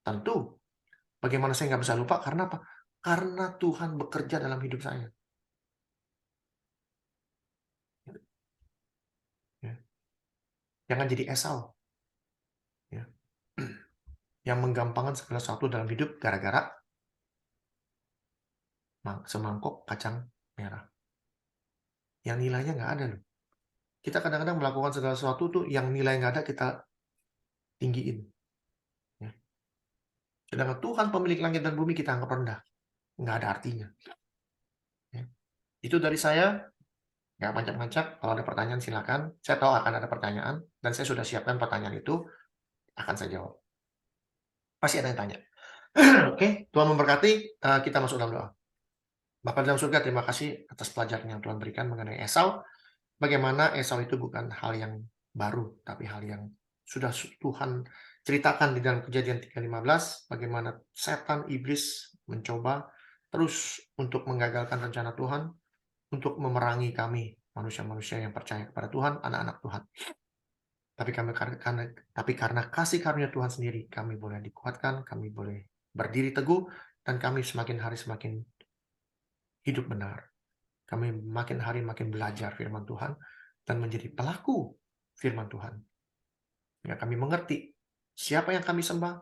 Tentu, bagaimana saya nggak bisa lupa? Karena apa? Karena Tuhan bekerja dalam hidup saya. Ya. Jangan jadi Esau. Ya. Yang menggampangkan segala sesuatu dalam hidup gara-gara semangkok kacang merah. Yang nilainya nggak ada loh. Kita kadang-kadang melakukan segala sesuatu tuh yang nilai nggak ada kita tinggiin. Ya. Sedangkan Tuhan pemilik langit dan bumi kita anggap rendah. Nggak ada artinya. Ya. Itu dari saya. Nggak macam-macam. Kalau ada pertanyaan silakan. Saya tahu akan ada pertanyaan. Dan saya sudah siapkan pertanyaan itu. Akan saya jawab. Pasti ada yang tanya. Oke, Tuhan memberkati. Kita masuk dalam doa. Bapa dalam surga, terima kasih atas pelajaran yang Tuhan berikan mengenai Esau. Bagaimana Esau itu bukan hal yang baru, tapi hal yang sudah Tuhan ceritakan di dalam Kejadian 3:15. Bagaimana setan, iblis mencoba terus untuk menggagalkan rencana Tuhan, untuk memerangi kami, manusia-manusia yang percaya kepada Tuhan, anak-anak Tuhan. Tapi karena kasih karunia Tuhan sendiri, kami boleh dikuatkan, kami boleh berdiri teguh, dan kami semakin hari semakin hidup benar. Kami makin hari makin belajar firman Tuhan dan menjadi pelaku firman Tuhan. Ya, kami mengerti siapa yang kami sembah,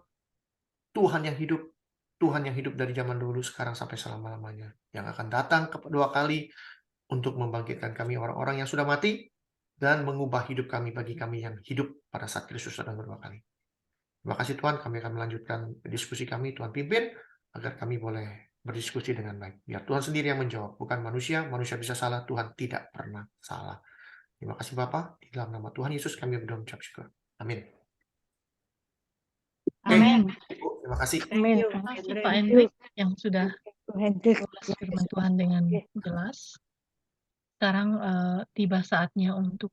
Tuhan yang hidup dari zaman dulu sekarang sampai selama-lamanya, yang akan datang kedua kali untuk membangkitkan kami orang-orang yang sudah mati dan mengubah hidup kami bagi kami yang hidup pada saat Kristus datang kedua kali. Terima kasih Tuhan, kami akan melanjutkan diskusi kami, Tuhan pimpin agar kami boleh berdiskusi dengan baik. Biar Tuhan sendiri yang menjawab, bukan manusia. Manusia bisa salah, Tuhan tidak pernah salah. Terima kasih Bapa, di dalam nama Tuhan Yesus kami berdoa mengucap syukur. Amin. Amin. Terima kasih. Amin. Terima kasih Pak Hendrik yang sudah Hendrik. mengulas firman Tuhan dengan jelas. Sekarang tiba saatnya untuk